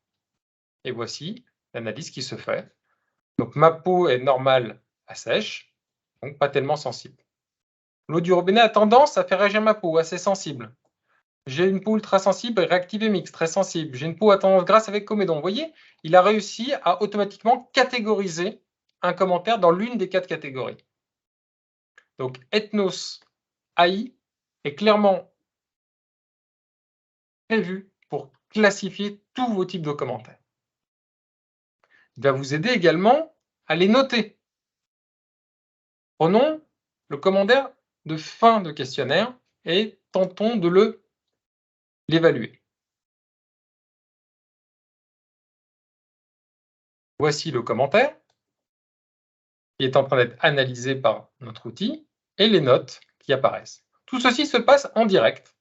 Et voici l'analyse qui se fait. Donc ma peau est normale à sèche, donc pas tellement sensible. L'eau du robinet a tendance à faire réagir ma peau, assez sensible. J'ai une peau ultra sensible, réactive et mixte, très sensible. J'ai une peau à tendance grasse avec comédon. Vous voyez, il a réussi à automatiquement catégoriser un commentaire dans l'une des 4 catégories. Donc Ethnos AI est clairement prévu pour classifier tous vos types de commentaires. Il va vous aider également à les noter. Prenons le commentaire de fin de questionnaire et tentons de l'évaluer. Voici le commentaire qui est en train d'être analysé par notre outil et les notes qui apparaissent. Tout ceci se passe en direct.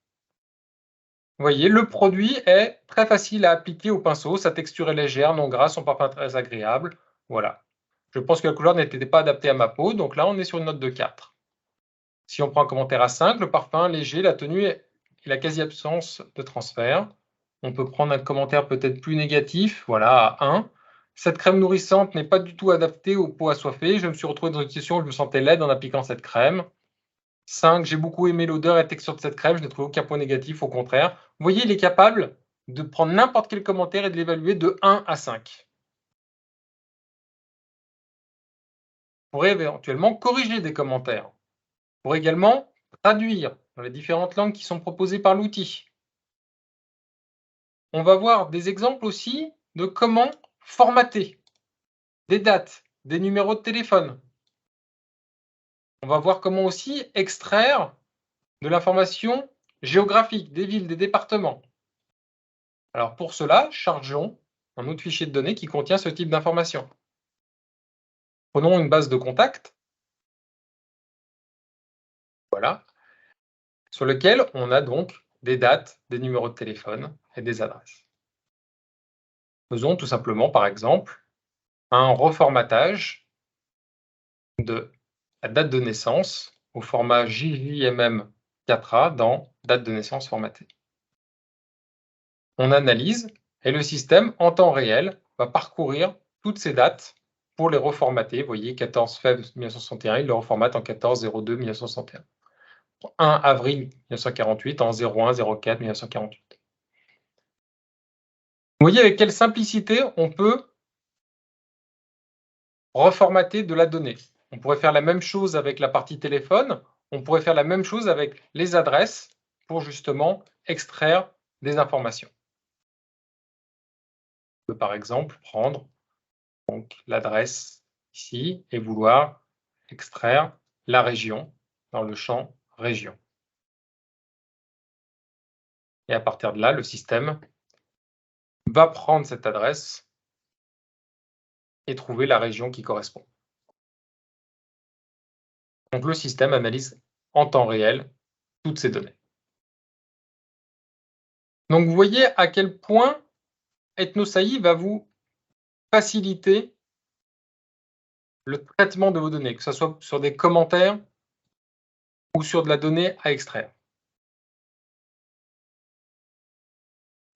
Vous voyez, le produit est très facile à appliquer au pinceau, sa texture est légère, non grasse, son parfum très agréable. Voilà. Je pense que la couleur n'était pas adaptée à ma peau, donc là on est sur une note de 4. Si on prend un commentaire à 5, le parfum léger, la tenue et la quasi-absence de transfert. On peut prendre un commentaire peut-être plus négatif, voilà, à 1. Cette crème nourrissante n'est pas du tout adaptée aux peaux assoiffées. Je me suis retrouvé dans une situation où je me sentais laide en appliquant cette crème. 5. J'ai beaucoup aimé l'odeur et la texture de cette crème. Je n'ai trouvé aucun point négatif, au contraire. Vous voyez, il est capable de prendre n'importe quel commentaire et de l'évaluer de 1 à 5. Vous pourrez éventuellement corriger des commentaires. Vous pourrez également traduire dans les différentes langues qui sont proposées par l'outil. On va voir des exemples aussi de comment formater des dates, des numéros de téléphone. On va voir comment aussi extraire de l'information géographique, des villes, des départements. Alors pour cela, chargeons un autre fichier de données qui contient ce type d'information. Prenons une base de contact, voilà, sur lequel on a donc des dates, des numéros de téléphone et des adresses. Faisons tout simplement, par exemple, un reformatage de la date de naissance au format JJMM 4A dans date de naissance formatée. On analyse et le système, en temps réel, va parcourir toutes ces dates pour les reformater. Vous voyez, 14 février 1961, il le reformate en 14-02-1961. 1 avril 1948 en 01-04 1948. Vous voyez avec quelle simplicité on peut reformater de la donnée. On pourrait faire la même chose avec la partie téléphone, on pourrait faire la même chose avec les adresses pour justement extraire des informations. On peut par exemple prendre l'adresse ici et vouloir extraire la région dans le champ région. Et à partir de là, le système va prendre cette adresse et trouver la région qui correspond. Donc le système analyse en temps réel toutes ces données. Donc vous voyez à quel point EthnosAI va vous faciliter le traitement de vos données, que ce soit sur des commentaires ou sur de la donnée à extraire.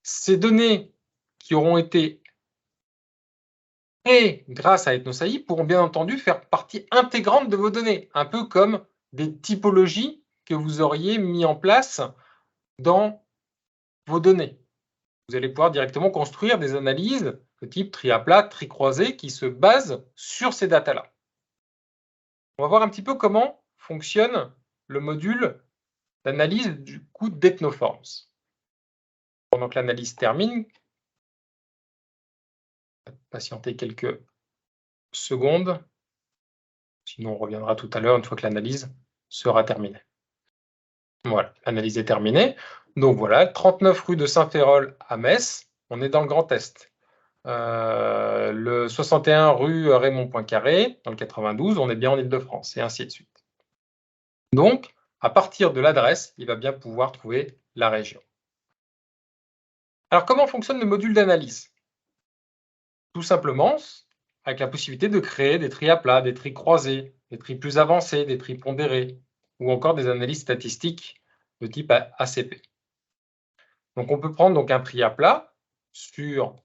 Ces données qui auront été créées grâce à EthnosAI pourront bien entendu faire partie intégrante de vos données, un peu comme des typologies que vous auriez mis en place dans vos données. Vous allez pouvoir directement construire des analyses de type tri à plat, tri croisé, qui se basent sur ces datas-là. On va voir un petit peu comment fonctionne le module d'analyse du coût d'Ethnoforms. Pendant que l'analyse termine, patientez quelques secondes, sinon on reviendra tout à l'heure une fois que l'analyse sera terminée. Voilà, l'analyse est terminée. Donc voilà, 39 rue de Saint-Férol à Metz, on est dans le Grand Est. Le 61 rue Raymond Poincaré, dans le 92, on est bien en Île-de-France, et ainsi de suite. Donc, à partir de l'adresse, il va bien pouvoir trouver la région. Alors, comment fonctionne le module d'analyse? Tout simplement, avec la possibilité de créer des tris à plat, des tris croisés, des tris plus avancés, des tris pondérés, ou encore des analyses statistiques de type ACP. Donc, on peut prendre donc un tri à plat sur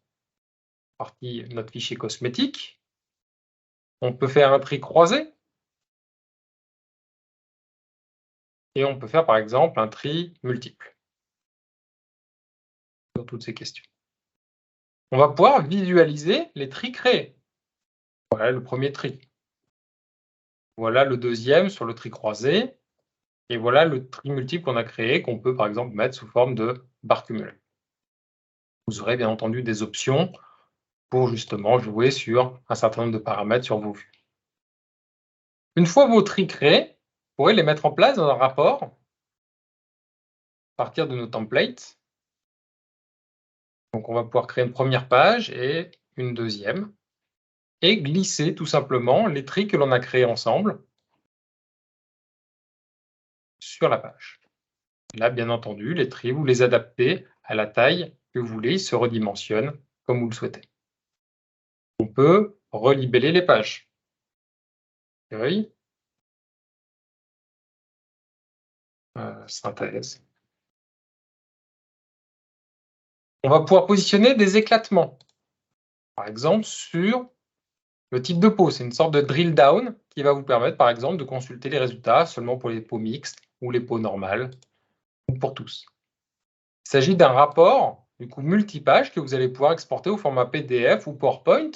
notre fichier cosmétique. On peut faire un tri croisé. Et on peut faire, par exemple, un tri multiple sur toutes ces questions. On va pouvoir visualiser les tris créés. Voilà le premier tri. Voilà le deuxième sur le tri croisé. Et voilà le tri multiple qu'on a créé, qu'on peut, par exemple, mettre sous forme de barre cumulée. Vous aurez bien entendu des options pour justement jouer sur un certain nombre de paramètres sur vos vues. Une fois vos tris créés, vous pourrez les mettre en place dans un rapport à partir de nos templates. Donc, on va pouvoir créer une première page et une deuxième et glisser tout simplement les tris que l'on a créés ensemble sur la page. Là, bien entendu, les tris, vous les adaptez à la taille que vous voulez, ils se redimensionnent comme vous le souhaitez. On peut relibeller les pages. Feuille, synthèse. On va pouvoir positionner des éclatements. Par exemple, sur le type de peau. C'est une sorte de drill down qui va vous permettre, par exemple, de consulter les résultats seulement pour les peaux mixtes ou les peaux normales, ou pour tous. Il s'agit d'un rapport, du coup, multipage que vous allez pouvoir exporter au format PDF ou PowerPoint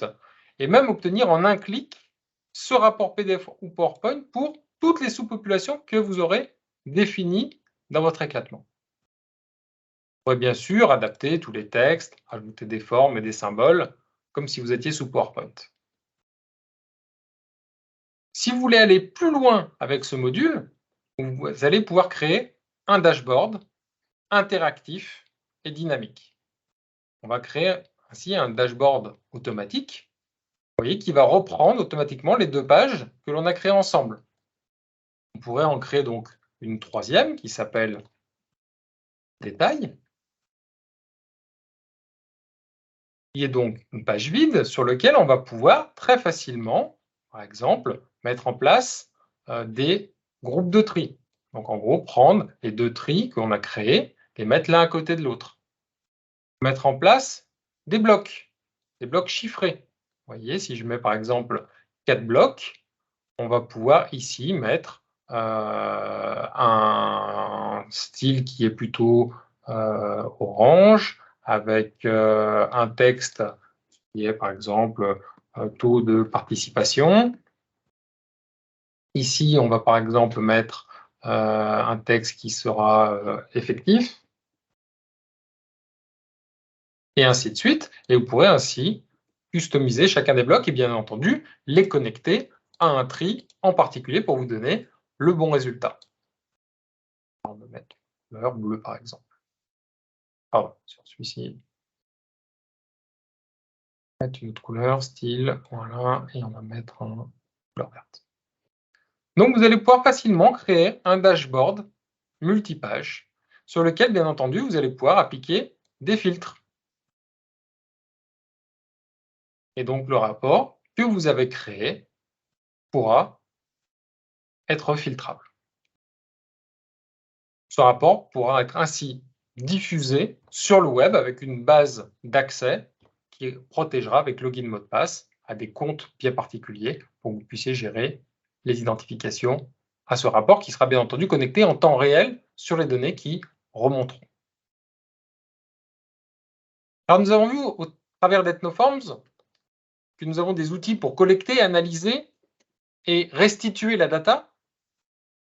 et même obtenir en un clic ce rapport PDF ou PowerPoint pour toutes les sous-populations que vous aurez définies dans votre éclatement. Vous pourrez bien sûr adapter tous les textes, ajouter des formes et des symboles, comme si vous étiez sous PowerPoint. Si vous voulez aller plus loin avec ce module, vous allez pouvoir créer un dashboard interactif et dynamique. On va créer ainsi un dashboard automatique, vous voyez, qui va reprendre automatiquement les deux pages que l'on a créées ensemble. On pourrait en créer donc une troisième qui s'appelle détail, qui est donc une page vide sur laquelle on va pouvoir très facilement, par exemple, mettre en place des groupes de tri. Donc en gros, prendre les deux tris qu'on a créés et mettre l'un à côté de l'autre. Mettre en place des blocs chiffrés. Vous voyez, si je mets par exemple 4 blocs, on va pouvoir ici mettre un style qui est plutôt orange, avec un texte qui est par exemple taux de participation. Ici, on va par exemple mettre un texte qui sera effectif, et ainsi de suite. Et vous pourrez ainsi customiser chacun des blocs et bien entendu les connecter à un tri en particulier pour vous donner le bon résultat. On va mettre couleur bleue par exemple. Pardon, sur celui-ci. Mettre une autre couleur, style, voilà, et on va mettre en couleur verte. Donc, vous allez pouvoir facilement créer un dashboard multipage sur lequel, bien entendu, vous allez pouvoir appliquer des filtres. Et donc, le rapport que vous avez créé pourra être filtrable. Ce rapport pourra être ainsi diffusé sur le web avec une base d'accès qui protégera avec login mot de passe à des comptes bien particuliers pour que vous puissiez gérer les identifications à ce rapport qui sera bien entendu connecté en temps réel sur les données qui remonteront. Alors nous avons vu au travers d'Ethnoforms que nous avons des outils pour collecter, analyser et restituer la data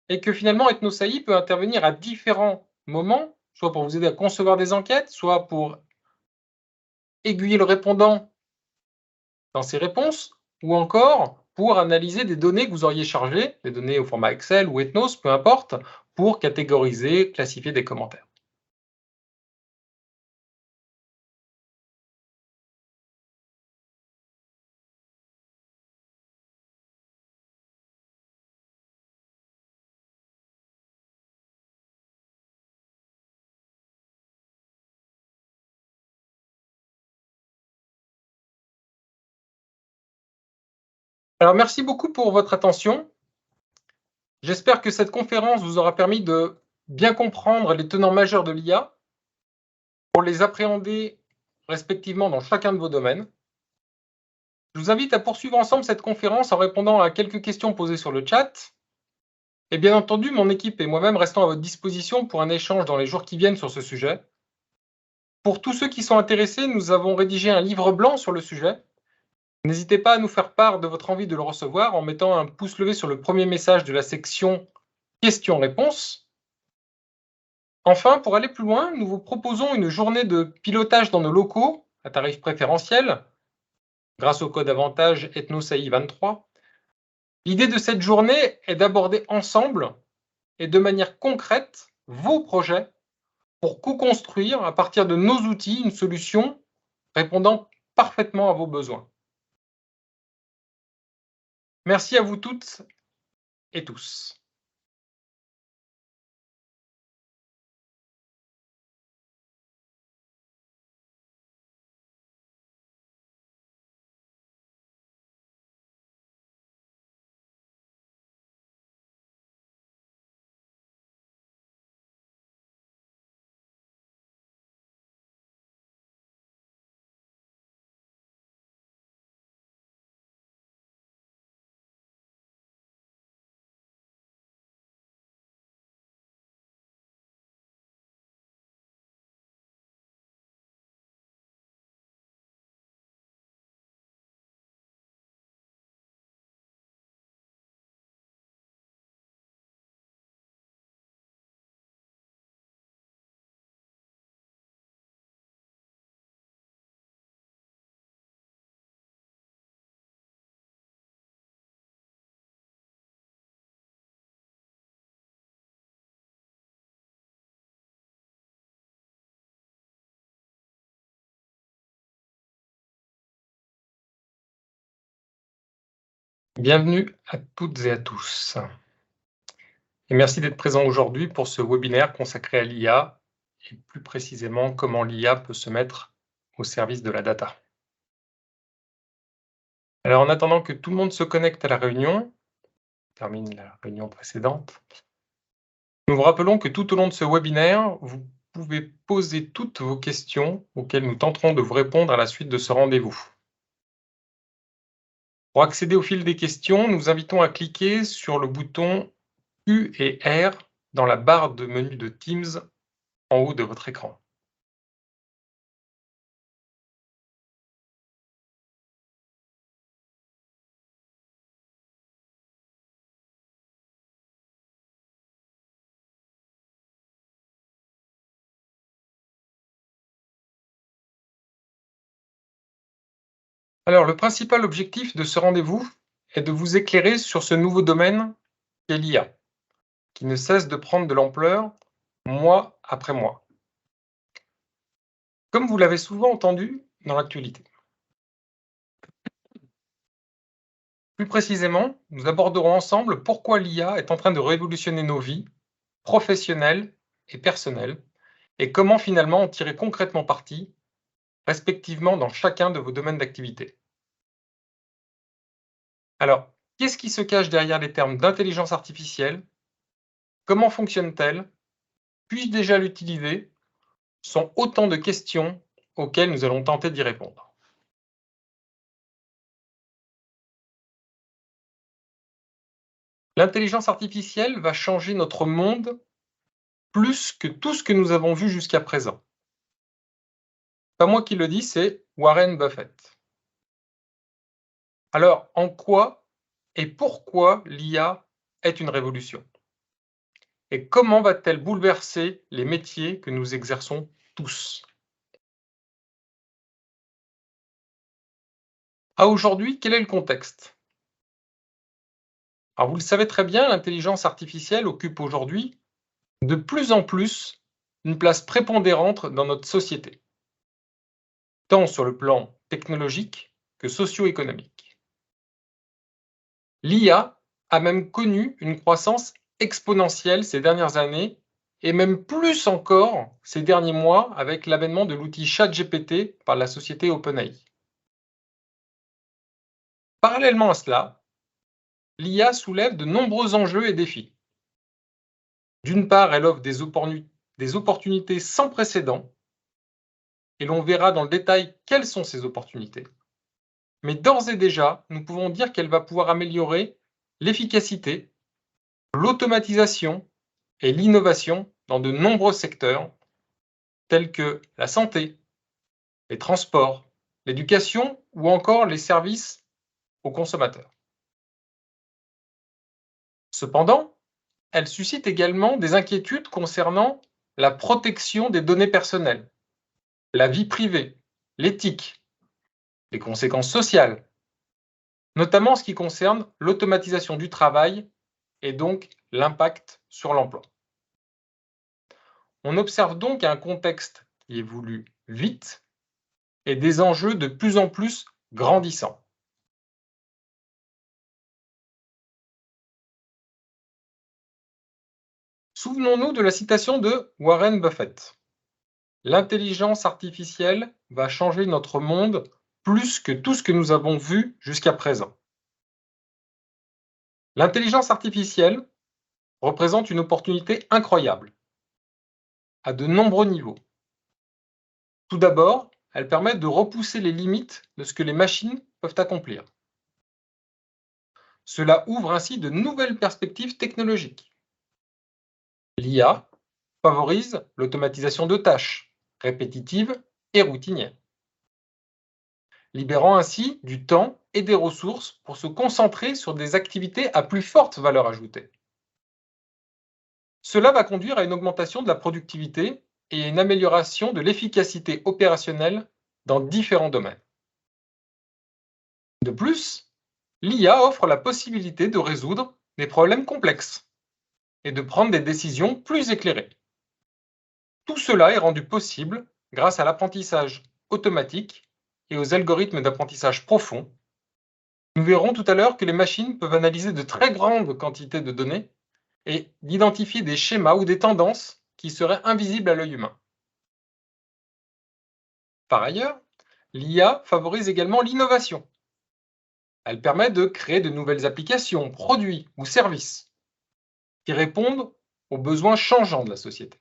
et que finalement EthnoSAI peut intervenir à différents moments, soit pour vous aider à concevoir des enquêtes, soit pour aiguiller le répondant dans ses réponses, ou encore pour analyser des données que vous auriez chargées, des données au format Excel ou Ethnos, peu importe, pour catégoriser, classifier des commentaires. Alors merci beaucoup pour votre attention. J'espère que cette conférence vous aura permis de bien comprendre les tenants majeurs de l'IA pour les appréhender respectivement dans chacun de vos domaines. Je vous invite à poursuivre ensemble cette conférence en répondant à quelques questions posées sur le chat. Et bien entendu, mon équipe et moi-même restons à votre disposition pour un échange dans les jours qui viennent sur ce sujet. Pour tous ceux qui sont intéressés, nous avons rédigé un livre blanc sur le sujet. N'hésitez pas à nous faire part de votre envie de le recevoir en mettant un pouce levé sur le premier message de la section questions-réponses. Enfin, pour aller plus loin, nous vous proposons une journée de pilotage dans nos locaux à tarif préférentiel grâce au code avantage EthnoSAI 23. L'idée de cette journée est d'aborder ensemble et de manière concrète vos projets pour co-construire à partir de nos outils une solution répondant parfaitement à vos besoins. Merci à vous toutes et tous. Bienvenue à toutes et à tous. Et merci d'être présent aujourd'hui pour ce webinaire consacré à l'IA et plus précisément comment l'IA peut se mettre au service de la data. Alors en attendant que tout le monde se connecte à la réunion, on termine la réunion précédente, nous vous rappelons que tout au long de ce webinaire, vous pouvez poser toutes vos questions auxquelles nous tenterons de vous répondre à la suite de ce rendez-vous. Pour accéder au fil des questions, nous invitons à cliquer sur le bouton U et R dans la barre de menu de Teams en haut de votre écran. Alors, le principal objectif de ce rendez-vous est de vous éclairer sur ce nouveau domaine qu'est l'IA, qui ne cesse de prendre de l'ampleur mois après mois. Comme vous l'avez souvent entendu dans l'actualité. Plus précisément, nous aborderons ensemble pourquoi l'IA est en train de révolutionner nos vies, professionnelles et personnelles, et comment finalement en tirer concrètement parti, respectivement dans chacun de vos domaines d'activité. Alors, qu'est-ce qui se cache derrière les termes d'intelligence artificielle? Comment fonctionne-t-elle? Puis-je déjà l'utiliser? Sont autant de questions auxquelles nous allons tenter d'y répondre. L'intelligence artificielle va changer notre monde plus que tout ce que nous avons vu jusqu'à présent. Pas moi qui le dis, c'est Warren Buffett. Alors, en quoi et pourquoi l'IA est une révolution? Et comment va-t-elle bouleverser les métiers que nous exerçons tous? À aujourd'hui, quel est le contexte? Alors, vous le savez très bien, l'intelligence artificielle occupe aujourd'hui de plus en plus une place prépondérante dans notre société, tant sur le plan technologique que socio-économique. L'IA a même connu une croissance exponentielle ces dernières années et même plus encore ces derniers mois avec l'avènement de l'outil ChatGPT par la société OpenAI. Parallèlement à cela, l'IA soulève de nombreux enjeux et défis. D'une part, elle offre des opportunités sans précédent, et l'on verra dans le détail quelles sont ces opportunités. Mais d'ores et déjà, nous pouvons dire qu'elle va pouvoir améliorer l'efficacité, l'automatisation et l'innovation dans de nombreux secteurs tels que la santé, les transports, l'éducation ou encore les services aux consommateurs. Cependant, elle suscite également des inquiétudes concernant la protection des données personnelles, la vie privée, l'éthique, les conséquences sociales, notamment en ce qui concerne l'automatisation du travail et donc l'impact sur l'emploi. On observe donc un contexte qui évolue vite et des enjeux de plus en plus grandissants. Souvenons-nous de la citation de Warren Buffett. L'intelligence artificielle va changer notre monde plus que tout ce que nous avons vu jusqu'à présent. L'intelligence artificielle représente une opportunité incroyable à de nombreux niveaux. Tout d'abord, elle permet de repousser les limites de ce que les machines peuvent accomplir. Cela ouvre ainsi de nouvelles perspectives technologiques. L'IA favorise l'automatisation de tâches répétitives et routinières, libérant ainsi du temps et des ressources pour se concentrer sur des activités à plus forte valeur ajoutée. Cela va conduire à une augmentation de la productivité et à une amélioration de l'efficacité opérationnelle dans différents domaines. De plus, l'IA offre la possibilité de résoudre des problèmes complexes et de prendre des décisions plus éclairées. Tout cela est rendu possible grâce à l'apprentissage automatique et aux algorithmes d'apprentissage profond. Nous verrons tout à l'heure que les machines peuvent analyser de très grandes quantités de données et d'identifier des schémas ou des tendances qui seraient invisibles à l'œil humain. Par ailleurs, l'IA favorise également l'innovation. Elle permet de créer de nouvelles applications, produits ou services qui répondent aux besoins changeants de la société.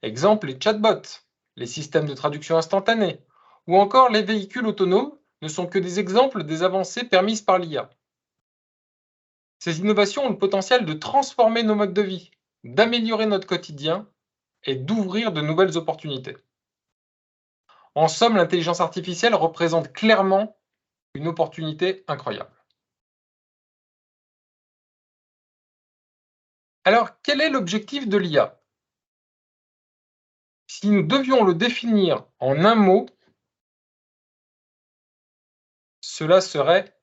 Exemple, les chatbots, les systèmes de traduction instantanée ou encore les véhicules autonomes ne sont que des exemples des avancées permises par l'IA. Ces innovations ont le potentiel de transformer nos modes de vie, d'améliorer notre quotidien et d'ouvrir de nouvelles opportunités. En somme, l'intelligence artificielle représente clairement une opportunité incroyable. Alors, quel est l'objectif de l'IA? Si nous devions le définir en un mot, cela serait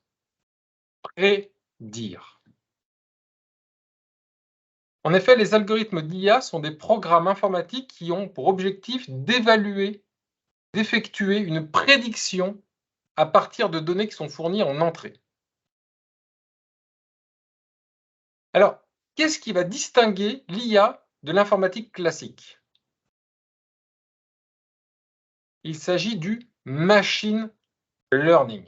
prédire. En effet, les algorithmes d'IA sont des programmes informatiques qui ont pour objectif d'évaluer, d'effectuer une prédiction à partir de données qui sont fournies en entrée. Alors, qu'est-ce qui va distinguer l'IA de l'informatique classique? Il s'agit du machine learning.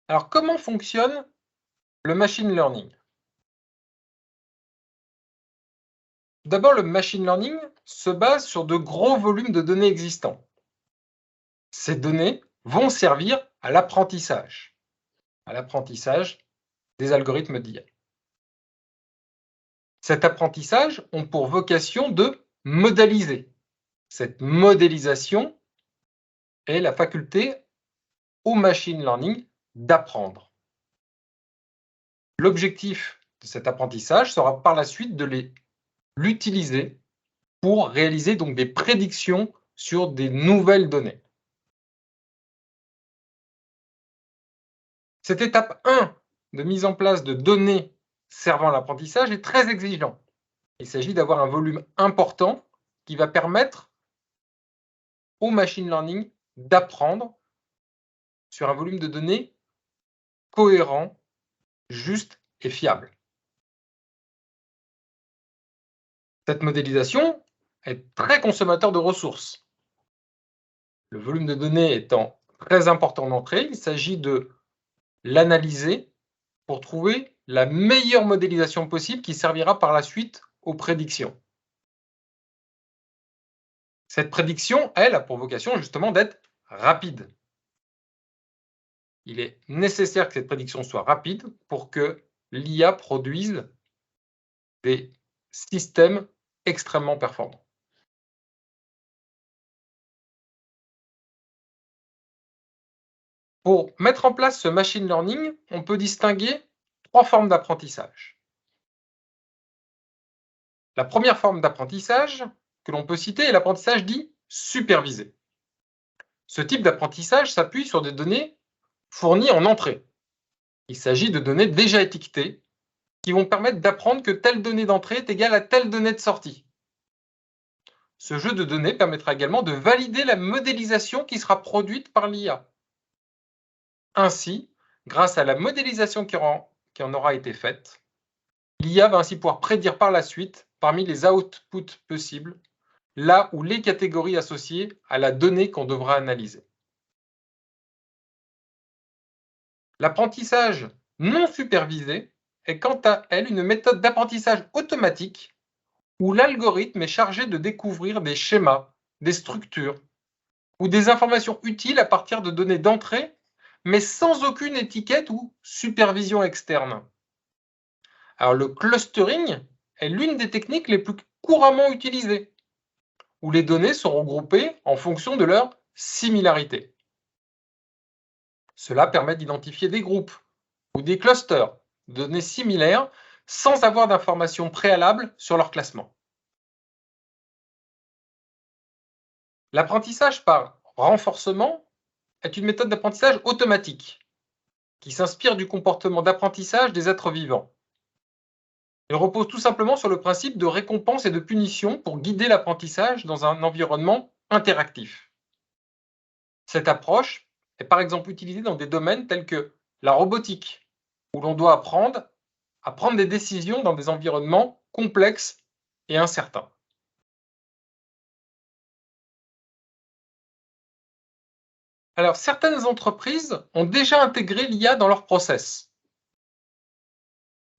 Alors, comment fonctionne le machine learning? D'abord, le machine learning se base sur de gros volumes de données existants. Ces données vont servir à l'apprentissage des algorithmes d'IA. Cet apprentissage a pour vocation de modéliser. Cette modélisation est la faculté au machine learning d'apprendre. L'objectif de cet apprentissage sera par la suite de l'utiliser pour réaliser donc des prédictions sur des nouvelles données. Cette étape 1 de mise en place de données servant à l'apprentissage est très exigeante. Il s'agit d'avoir un volume important qui va permettre au machine learning d'apprendre sur un volume de données cohérent, juste et fiable. Cette modélisation est très consommateur de ressources. Le volume de données étant très important d'entrée, il s'agit de l'analyser pour trouver la meilleure modélisation possible qui servira par la suite aux prédictions. Cette prédiction, elle, a pour vocation justement d'être rapide. Il est nécessaire que cette prédiction soit rapide pour que l'IA produise des systèmes extrêmement performants. Pour mettre en place ce machine learning, on peut distinguer 3 formes d'apprentissage. La première forme d'apprentissage que l'on peut citer est l'apprentissage dit supervisé. Ce type d'apprentissage s'appuie sur des données fournies en entrée. Il s'agit de données déjà étiquetées qui vont permettre d'apprendre que telle donnée d'entrée est égale à telle donnée de sortie. Ce jeu de données permettra également de valider la modélisation qui sera produite par l'IA. Ainsi, grâce à la modélisation qui en aura été faite, l'IA va ainsi pouvoir prédire par la suite, parmi les outputs possibles, là où les catégories associées à la donnée qu'on devra analyser. L'apprentissage non supervisé est quant à elle une méthode d'apprentissage automatique où l'algorithme est chargé de découvrir des schémas, des structures ou des informations utiles à partir de données d'entrée, mais sans aucune étiquette ou supervision externe. Alors le clustering est l'une des techniques les plus couramment utilisées, où les données sont regroupées en fonction de leur similarité. Cela permet d'identifier des groupes ou des clusters de données similaires sans avoir d'informations préalables sur leur classement. L'apprentissage par renforcement est une méthode d'apprentissage automatique qui s'inspire du comportement d'apprentissage des êtres vivants. Elle repose tout simplement sur le principe de récompense et de punition pour guider l'apprentissage dans un environnement interactif. Cette approche est par exemple utilisée dans des domaines tels que la robotique, où l'on doit apprendre à prendre des décisions dans des environnements complexes et incertains. Alors, certaines entreprises ont déjà intégré l'IA dans leurs process.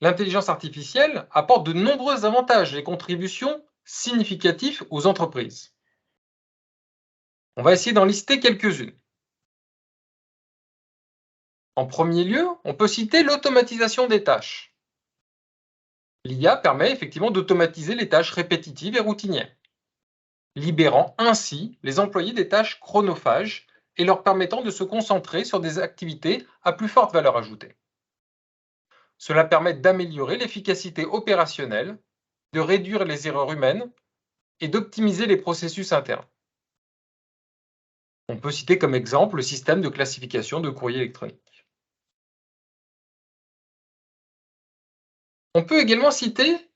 L'intelligence artificielle apporte de nombreux avantages et contributions significatifs aux entreprises. On va essayer d'en lister quelques-unes. En premier lieu, on peut citer l'automatisation des tâches. L'IA permet effectivement d'automatiser les tâches répétitives et routinières, libérant ainsi les employés des tâches chronophages et leur permettant de se concentrer sur des activités à plus forte valeur ajoutée. Cela permet d'améliorer l'efficacité opérationnelle, de réduire les erreurs humaines et d'optimiser les processus internes. On peut citer comme exemple le système de classification de courrier électronique. On peut également citer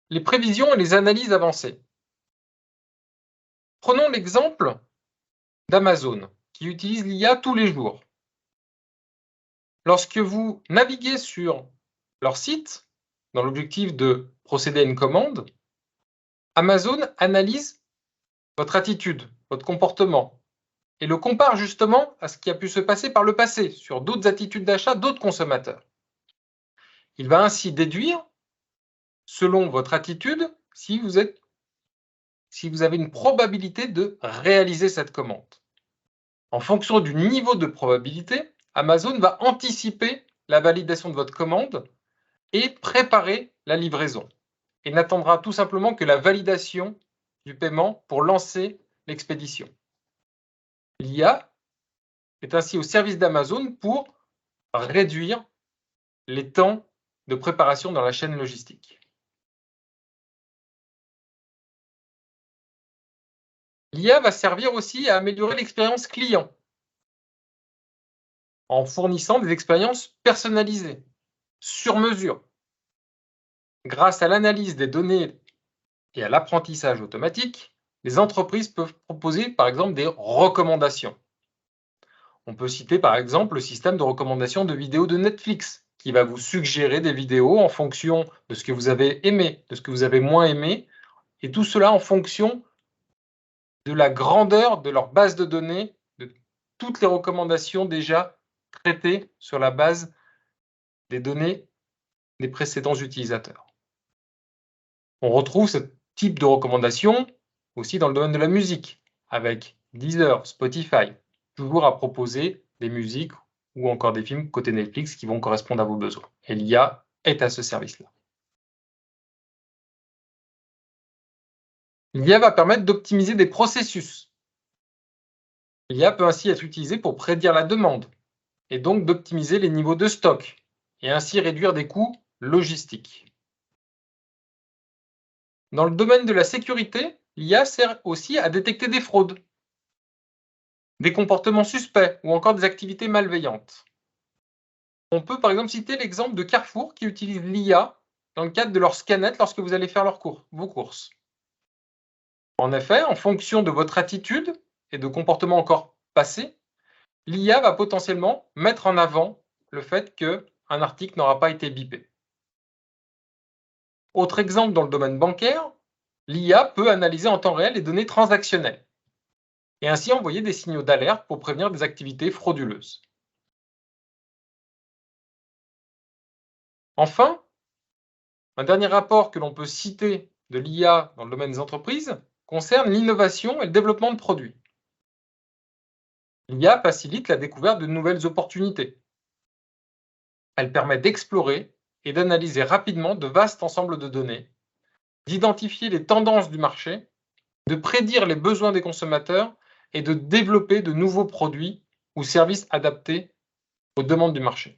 les prévisions et les analyses avancées. Prenons l'exemple d'Amazon, qui utilise l'IA tous les jours. lorsque vous naviguez sur leur site, dans l'objectif de procéder à une commande, Amazon analyse votre attitude, votre comportement, et le compare justement à ce qui a pu se passer par le passé, sur d'autres attitudes d'achat d'autres consommateurs. Il va ainsi déduire, selon votre attitude, si vous avez une probabilité de réaliser cette commande. En fonction du niveau de probabilité, Amazon va anticiper la validation de votre commande et préparer la livraison. Et n'attendra tout simplement que la validation du paiement pour lancer l'expédition. L'IA est ainsi au service d'Amazon pour réduire les temps de préparation dans la chaîne logistique. L'IA va servir aussi à améliorer l'expérience client en fournissant des expériences personnalisées, sur mesure. Grâce à l'analyse des données et à l'apprentissage automatique, les entreprises peuvent proposer par exemple des recommandations. On peut citer par exemple le système de recommandation de vidéos de Netflix qui va vous suggérer des vidéos en fonction de ce que vous avez aimé, de ce que vous avez moins aimé, et tout cela en fonction de la grandeur de leur base de données, de toutes les recommandations déjà traitées sur la base des données des précédents utilisateurs. On retrouve ce type de recommandations aussi dans le domaine de la musique, avec Deezer, Spotify, toujours à proposer des musiques ou encore des films côté Netflix qui vont correspondre à vos besoins. Et l'IA est à ce service-là. L'IA va permettre d'optimiser des processus. L'IA peut ainsi être utilisée pour prédire la demande et donc d'optimiser les niveaux de stock et ainsi réduire des coûts logistiques. Dans le domaine de la sécurité, l'IA sert aussi à détecter des fraudes, des comportements suspects ou encore des activités malveillantes. On peut par exemple citer l'exemple de Carrefour qui utilise l'IA dans le cadre de leur scannet lorsque vous allez faire vos courses. En effet, en fonction de votre attitude et de comportements encore passés, l'IA va potentiellement mettre en avant le fait qu'un article n'aura pas été bipé. Autre exemple dans le domaine bancaire, l'IA peut analyser en temps réel les données transactionnelles et ainsi envoyer des signaux d'alerte pour prévenir des activités frauduleuses. Enfin, un dernier rapport que l'on peut citer de l'IA dans le domaine des entreprises concerne l'innovation et le développement de produits. L'IA facilite la découverte de nouvelles opportunités. Elle permet d'explorer et d'analyser rapidement de vastes ensembles de données, d'identifier les tendances du marché, de prédire les besoins des consommateurs et de développer de nouveaux produits ou services adaptés aux demandes du marché.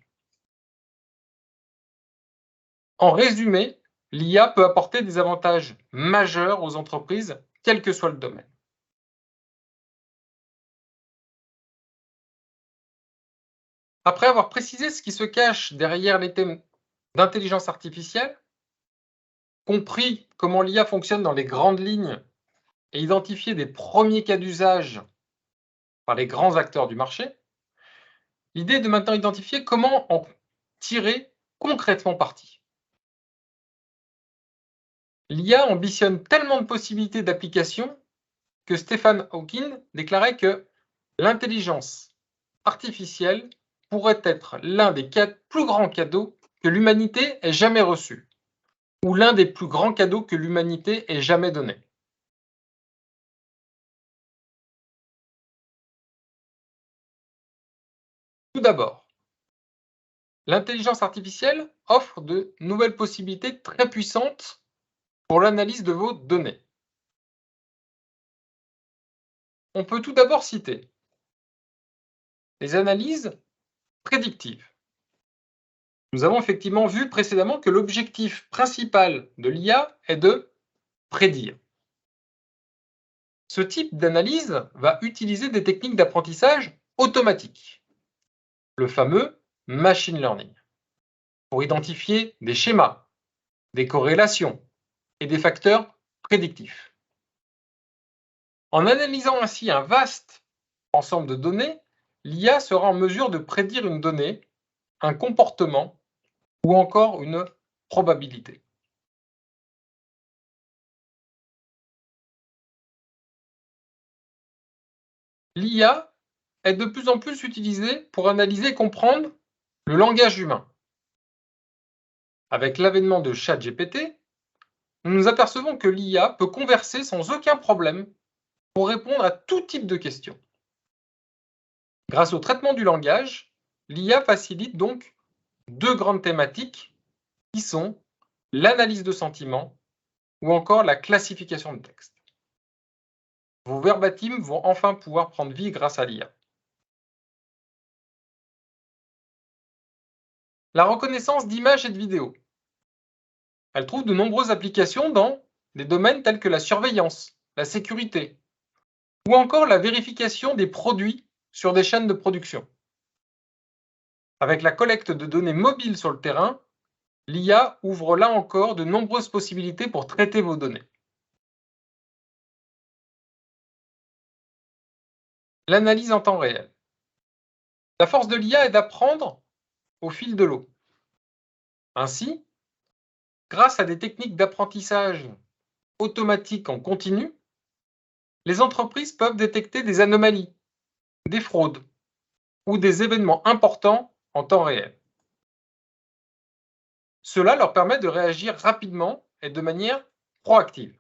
En résumé, l'IA peut apporter des avantages majeurs aux entreprises, quel que soit le domaine. Après avoir précisé ce qui se cache derrière les thèmes d'intelligence artificielle, compris comment l'IA fonctionne dans les grandes lignes et identifié des premiers cas d'usage par les grands acteurs du marché, l'idée est de maintenant identifier comment en tirer concrètement parti. L'IA ambitionne tellement de possibilités d'application que Stephen Hawking déclarait que l'intelligence artificielle pourrait être l'un des plus grands cadeaux que l'humanité ait jamais reçus, ou l'un des plus grands cadeaux que l'humanité ait jamais donné. Tout d'abord, l'intelligence artificielle offre de nouvelles possibilités très puissantes pour l'analyse de vos données. On peut tout d'abord citer les analyses prédictives. Nous avons effectivement vu précédemment que l'objectif principal de l'IA est de prédire. Ce type d'analyse va utiliser des techniques d'apprentissage automatique, le fameux machine learning, pour identifier des schémas, des corrélations et des facteurs prédictifs. En analysant ainsi un vaste ensemble de données, l'IA sera en mesure de prédire une donnée un comportement ou encore une probabilité. L'IA est de plus en plus utilisée pour analyser et comprendre le langage humain. Avec l'avènement de ChatGPT, nous nous apercevons que l'IA peut converser sans aucun problème pour répondre à tout type de questions. Grâce au traitement du langage, l'IA facilite donc deux grandes thématiques qui sont l'analyse de sentiments ou encore la classification de texte. Vos verbatims vont enfin pouvoir prendre vie grâce à l'IA. La reconnaissance d'images et de vidéos. Elle trouve de nombreuses applications dans des domaines tels que la surveillance, la sécurité ou encore la vérification des produits sur des chaînes de production. Avec la collecte de données mobiles sur le terrain, l'IA ouvre là encore de nombreuses possibilités pour traiter vos données. L'analyse en temps réel. La force de l'IA est d'apprendre au fil de l'eau. Ainsi, grâce à des techniques d'apprentissage automatique en continu, les entreprises peuvent détecter des anomalies, des fraudes ou des événements importants en temps réel. Cela leur permet de réagir rapidement et de manière proactive.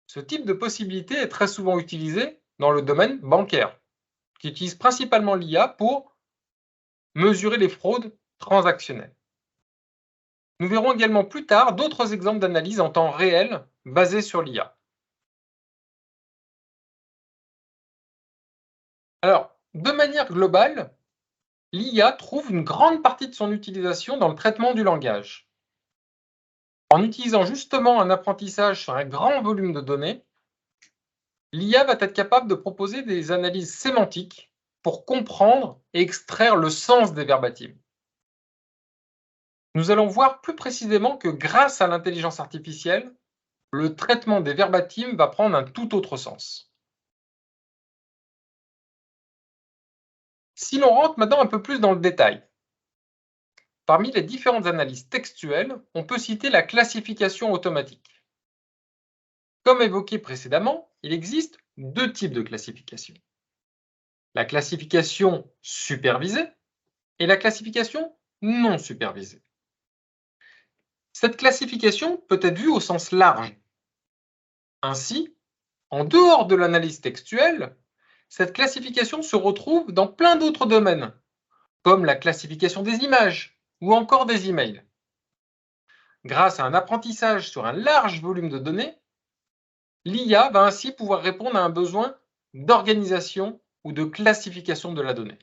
Ce type de possibilité est très souvent utilisé dans le domaine bancaire, qui utilise principalement l'IA pour mesurer les fraudes transactionnelles. Nous verrons également plus tard d'autres exemples d'analyse en temps réel basés sur l'IA. Alors, de manière globale, l'IA trouve une grande partie de son utilisation dans le traitement du langage. En utilisant justement un apprentissage sur un grand volume de données, l'IA va être capable de proposer des analyses sémantiques pour comprendre et extraire le sens des verbatims. Nous allons voir plus précisément que grâce à l'intelligence artificielle, le traitement des verbatims va prendre un tout autre sens. Si l'on rentre maintenant un peu plus dans le détail, parmi les différentes analyses textuelles, on peut citer la classification automatique. Comme évoqué précédemment, il existe deux types de classification. La classification supervisée et la classification non supervisée. Cette classification peut être vue au sens large. Ainsi, en dehors de l'analyse textuelle, cette classification se retrouve dans plein d'autres domaines, comme la classification des images ou encore des emails. Grâce à un apprentissage sur un large volume de données, l'IA va ainsi pouvoir répondre à un besoin d'organisation ou de classification de la donnée.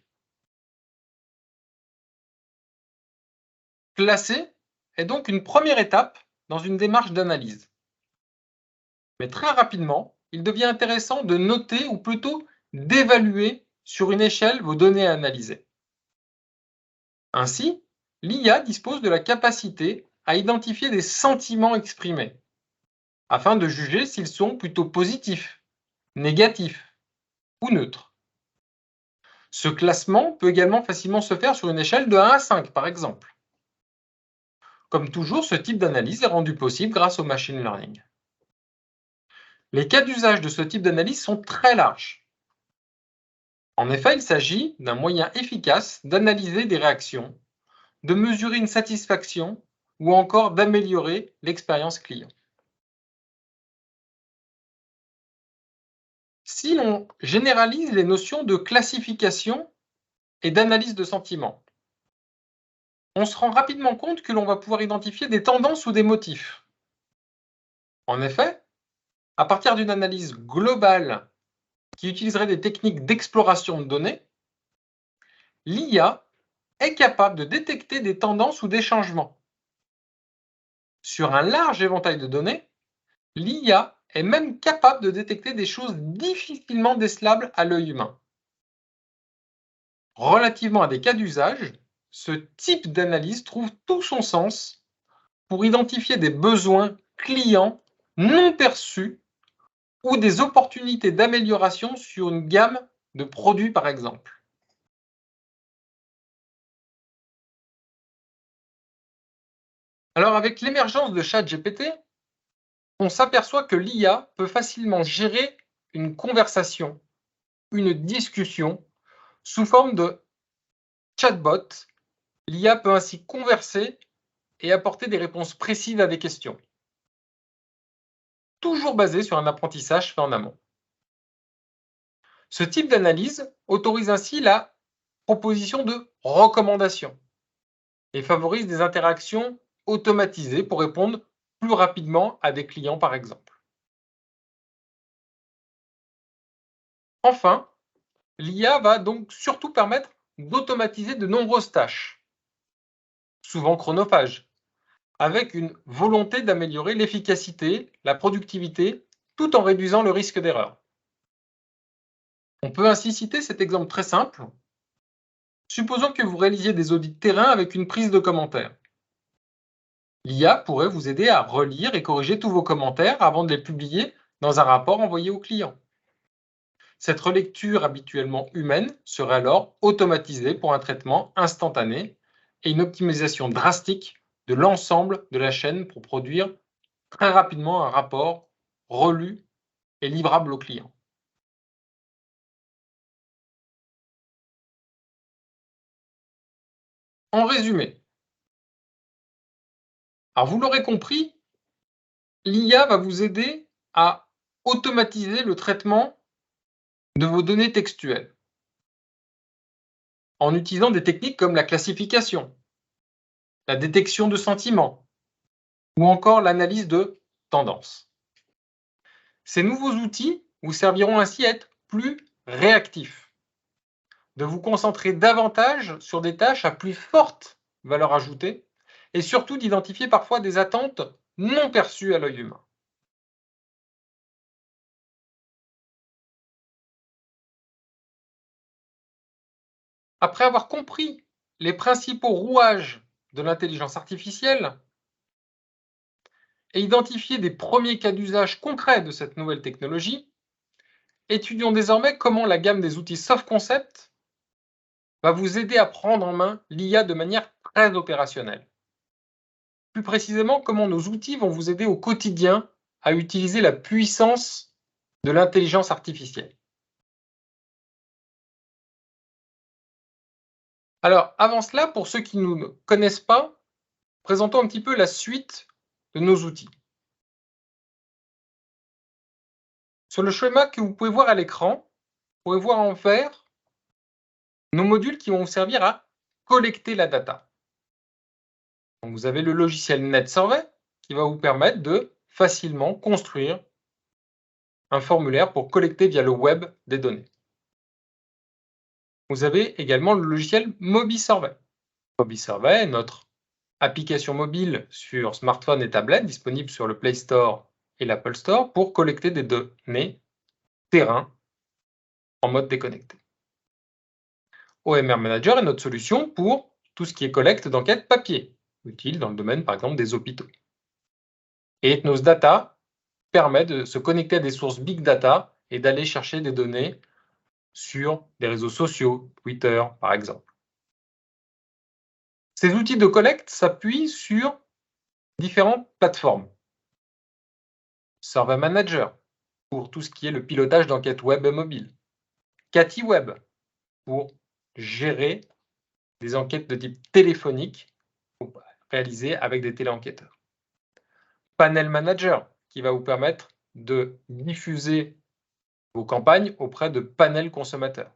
Classer est donc une première étape dans une démarche d'analyse. Mais très rapidement, il devient intéressant de noter ou plutôt d'évaluer sur une échelle vos données à analyser. Ainsi, l'IA dispose de la capacité à identifier des sentiments exprimés, afin de juger s'ils sont plutôt positifs, négatifs ou neutres. Ce classement peut également facilement se faire sur une échelle de 1 à 5, par exemple. Comme toujours, ce type d'analyse est rendu possible grâce au machine learning. Les cas d'usage de ce type d'analyse sont très larges. En effet, il s'agit d'un moyen efficace d'analyser des réactions, de mesurer une satisfaction ou encore d'améliorer l'expérience client. Si l'on généralise les notions de classification et d'analyse de sentiments, on se rend rapidement compte que l'on va pouvoir identifier des tendances ou des motifs. En effet, à partir d'une analyse globale qui utiliserait des techniques d'exploration de données, l'IA est capable de détecter des tendances ou des changements. Sur un large éventail de données, l'IA est même capable de détecter des choses difficilement décelables à l'œil humain. Relativement à des cas d'usage, ce type d'analyse trouve tout son sens pour identifier des besoins clients non perçus ou des opportunités d'amélioration sur une gamme de produits, par exemple. Alors, avec l'émergence de ChatGPT, on s'aperçoit que l'IA peut facilement gérer une conversation, une discussion sous forme de chatbot. L'IA peut ainsi converser et apporter des réponses précises à des questions, toujours basées sur un apprentissage fait en amont. Ce type d'analyse autorise ainsi la proposition de recommandations et favorise des interactions automatisées pour répondre plus rapidement à des clients, par exemple. Enfin, l'IA va donc surtout permettre d'automatiser de nombreuses tâches, souvent chronophages, avec une volonté d'améliorer l'efficacité, la productivité, tout en réduisant le risque d'erreur. On peut ainsi citer cet exemple très simple. Supposons que vous réalisiez des audits de terrain avec une prise de commentaires. L'IA pourrait vous aider à relire et corriger tous vos commentaires avant de les publier dans un rapport envoyé au client. Cette relecture habituellement humaine serait alors automatisée pour un traitement instantané et une optimisation drastique de l'ensemble de la chaîne pour produire très rapidement un rapport relu et livrable au client. En résumé, alors vous l'aurez compris, l'IA va vous aider à automatiser le traitement de vos données textuelles en utilisant des techniques comme la classification, la détection de sentiments ou encore l'analyse de tendances. Ces nouveaux outils vous serviront ainsi à être plus réactifs, de vous concentrer davantage sur des tâches à plus forte valeur ajoutée et surtout d'identifier parfois des attentes non perçues à l'œil humain. Après avoir compris les principaux rouages de l'intelligence artificielle et identifié des premiers cas d'usage concrets de cette nouvelle technologie, étudions désormais comment la gamme des outils Soft Concept va vous aider à prendre en main l'IA de manière très opérationnelle. Plus précisément, comment nos outils vont vous aider au quotidien à utiliser la puissance de l'intelligence artificielle. Alors, avant cela, pour ceux qui ne nous connaissent pas, présentons un petit peu la suite de nos outils. Sur le schéma que vous pouvez voir à l'écran, vous pouvez voir en vert nos modules qui vont vous servir à collecter la data. Donc, vous avez le logiciel NetSurvey qui va vous permettre de facilement construire un formulaire pour collecter via le web des données. Vous avez également le logiciel MobiSurvey. MobiSurvey est notre application mobile sur smartphone et tablette disponible sur le Play Store et l'Apple Store pour collecter des données terrain en mode déconnecté. OMR Manager est notre solution pour tout ce qui est collecte d'enquêtes papier, utile dans le domaine par exemple des hôpitaux. Et Ethnos Data permet de se connecter à des sources big data et d'aller chercher des données sur des réseaux sociaux, Twitter par exemple. Ces outils de collecte s'appuient sur différentes plateformes. Survey Manager pour tout ce qui est le pilotage d'enquêtes web et mobile. CatiWeb pour gérer des enquêtes de type téléphonique réalisées avec des téléenquêteurs. Panel Manager qui va vous permettre de diffuser vos campagnes auprès de panels consommateurs.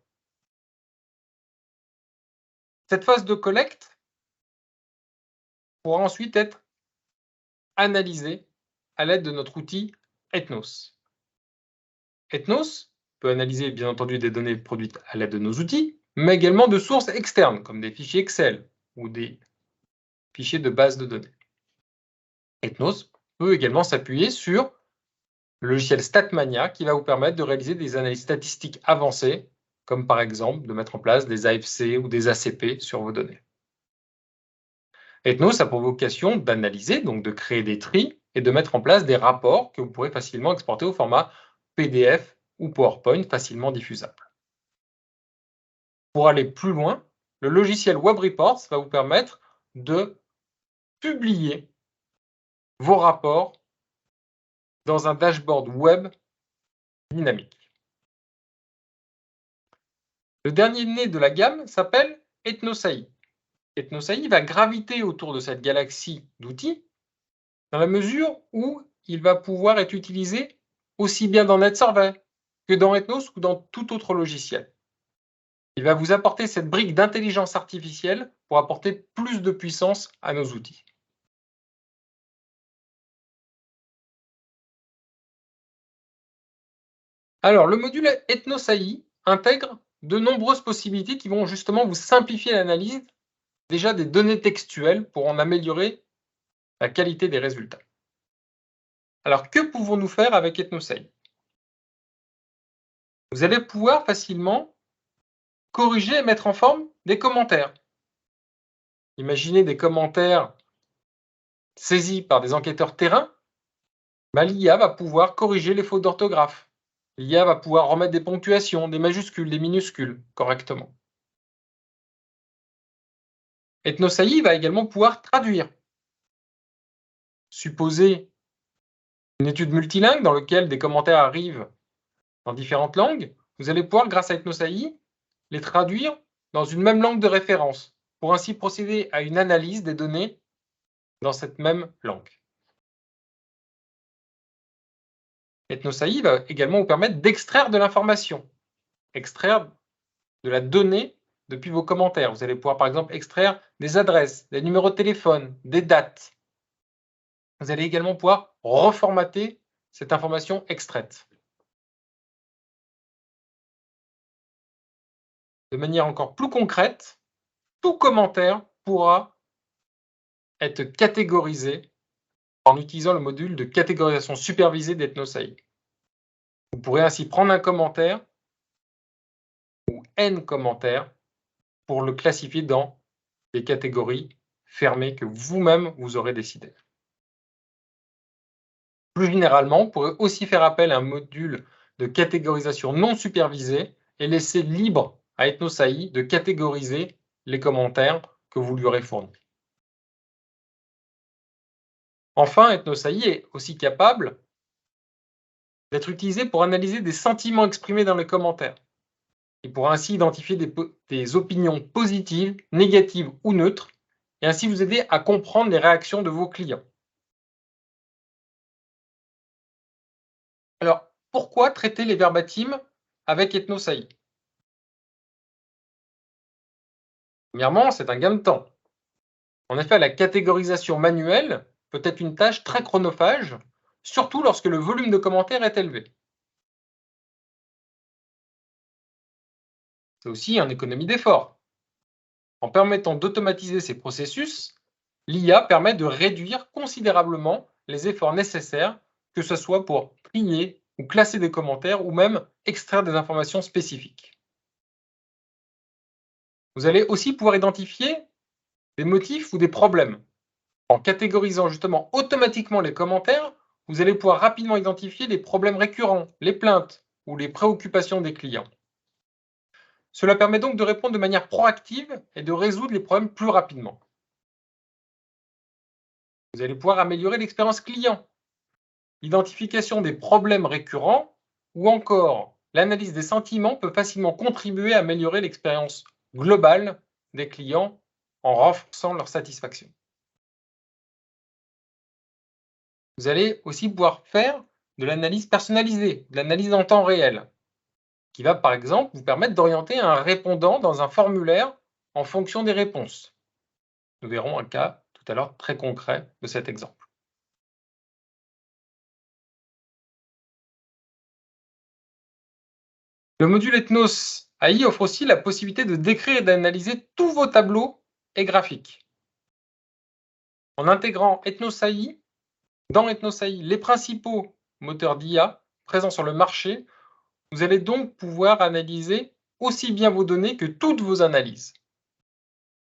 Cette phase de collecte pourra ensuite être analysée à l'aide de notre outil Ethnos. Ethnos peut analyser bien entendu des données produites à l'aide de nos outils, mais également de sources externes comme des fichiers Excel ou des fichiers de base de données. Ethnos peut également s'appuyer sur le logiciel Statmania qui va vous permettre de réaliser des analyses statistiques avancées, comme par exemple de mettre en place des AFC ou des ACP sur vos données. Ethnos a pour vocation d'analyser, donc de créer des tris et de mettre en place des rapports que vous pourrez facilement exporter au format PDF ou PowerPoint facilement diffusable. Pour aller plus loin, le logiciel Web Reports va vous permettre de publier vos rapports dans un dashboard web dynamique. Le dernier né de la gamme s'appelle EthnosAI. EthnosAI va graviter autour de cette galaxie d'outils dans la mesure où il va pouvoir être utilisé aussi bien dans NetSurvey que dans Ethnos ou dans tout autre logiciel. Il va vous apporter cette brique d'intelligence artificielle pour apporter plus de puissance à nos outils. Alors, le module EthnosAI intègre de nombreuses possibilités qui vont justement vous simplifier l'analyse déjà des données textuelles pour en améliorer la qualité des résultats. Alors, que pouvons-nous faire avec EthnosAI? Vous allez pouvoir facilement corriger et mettre en forme des commentaires. Imaginez des commentaires saisis par des enquêteurs terrain, l'IA va pouvoir corriger les fautes d'orthographe. L'IA va pouvoir remettre des ponctuations, des majuscules, des minuscules correctement. EthnosAI va également pouvoir traduire. Supposez une étude multilingue dans laquelle des commentaires arrivent dans différentes langues, vous allez pouvoir, grâce à EthnosAI, les traduire dans une même langue de référence, pour ainsi procéder à une analyse des données dans cette même langue. EthnosAI va également vous permettre d'extraire de l'information, extraire de la donnée depuis vos commentaires. Vous allez pouvoir par exemple extraire des adresses, des numéros de téléphone, des dates. Vous allez également pouvoir reformater cette information extraite. De manière encore plus concrète, tout commentaire pourra être catégorisé en utilisant le module de catégorisation supervisée d'EthnosAI. Vous pourrez ainsi prendre un commentaire ou N commentaires pour le classifier dans des catégories fermées que vous-même vous aurez décidées. Plus généralement, vous pourrez aussi faire appel à un module de catégorisation non supervisée et laisser libre à EthnosAI de catégoriser les commentaires que vous lui aurez fournis. Enfin, EthnosAI est aussi capable d'être utilisé pour analyser des sentiments exprimés dans les commentaires. Il pourra ainsi identifier des opinions positives, négatives ou neutres, et ainsi vous aider à comprendre les réactions de vos clients. Alors, pourquoi traiter les verbatims avec EthnosAI? Premièrement, c'est un gain de temps. En effet, la catégorisation manuelle peut être une tâche très chronophage, surtout lorsque le volume de commentaires est élevé. C'est aussi une économie d'effort. En permettant d'automatiser ces processus, l'IA permet de réduire considérablement les efforts nécessaires, que ce soit pour trier ou classer des commentaires ou même extraire des informations spécifiques. Vous allez aussi pouvoir identifier des motifs ou des problèmes. En catégorisant justement automatiquement les commentaires, vous allez pouvoir rapidement identifier les problèmes récurrents, les plaintes ou les préoccupations des clients. Cela permet donc de répondre de manière proactive et de résoudre les problèmes plus rapidement. Vous allez pouvoir améliorer l'expérience client, l'identification des problèmes récurrents ou encore l'analyse des sentiments peut facilement contribuer à améliorer l'expérience globale des clients en renforçant leur satisfaction. Vous allez aussi pouvoir faire de l'analyse personnalisée, de l'analyse en temps réel, qui va par exemple vous permettre d'orienter un répondant dans un formulaire en fonction des réponses. Nous verrons un cas tout à l'heure très concret de cet exemple. Le module Ethnos AI offre aussi la possibilité de décrire et d'analyser tous vos tableaux et graphiques. En intégrant EthnosAI, dans EthnosAI, les principaux moteurs d'IA présents sur le marché, vous allez donc pouvoir analyser aussi bien vos données que toutes vos analyses.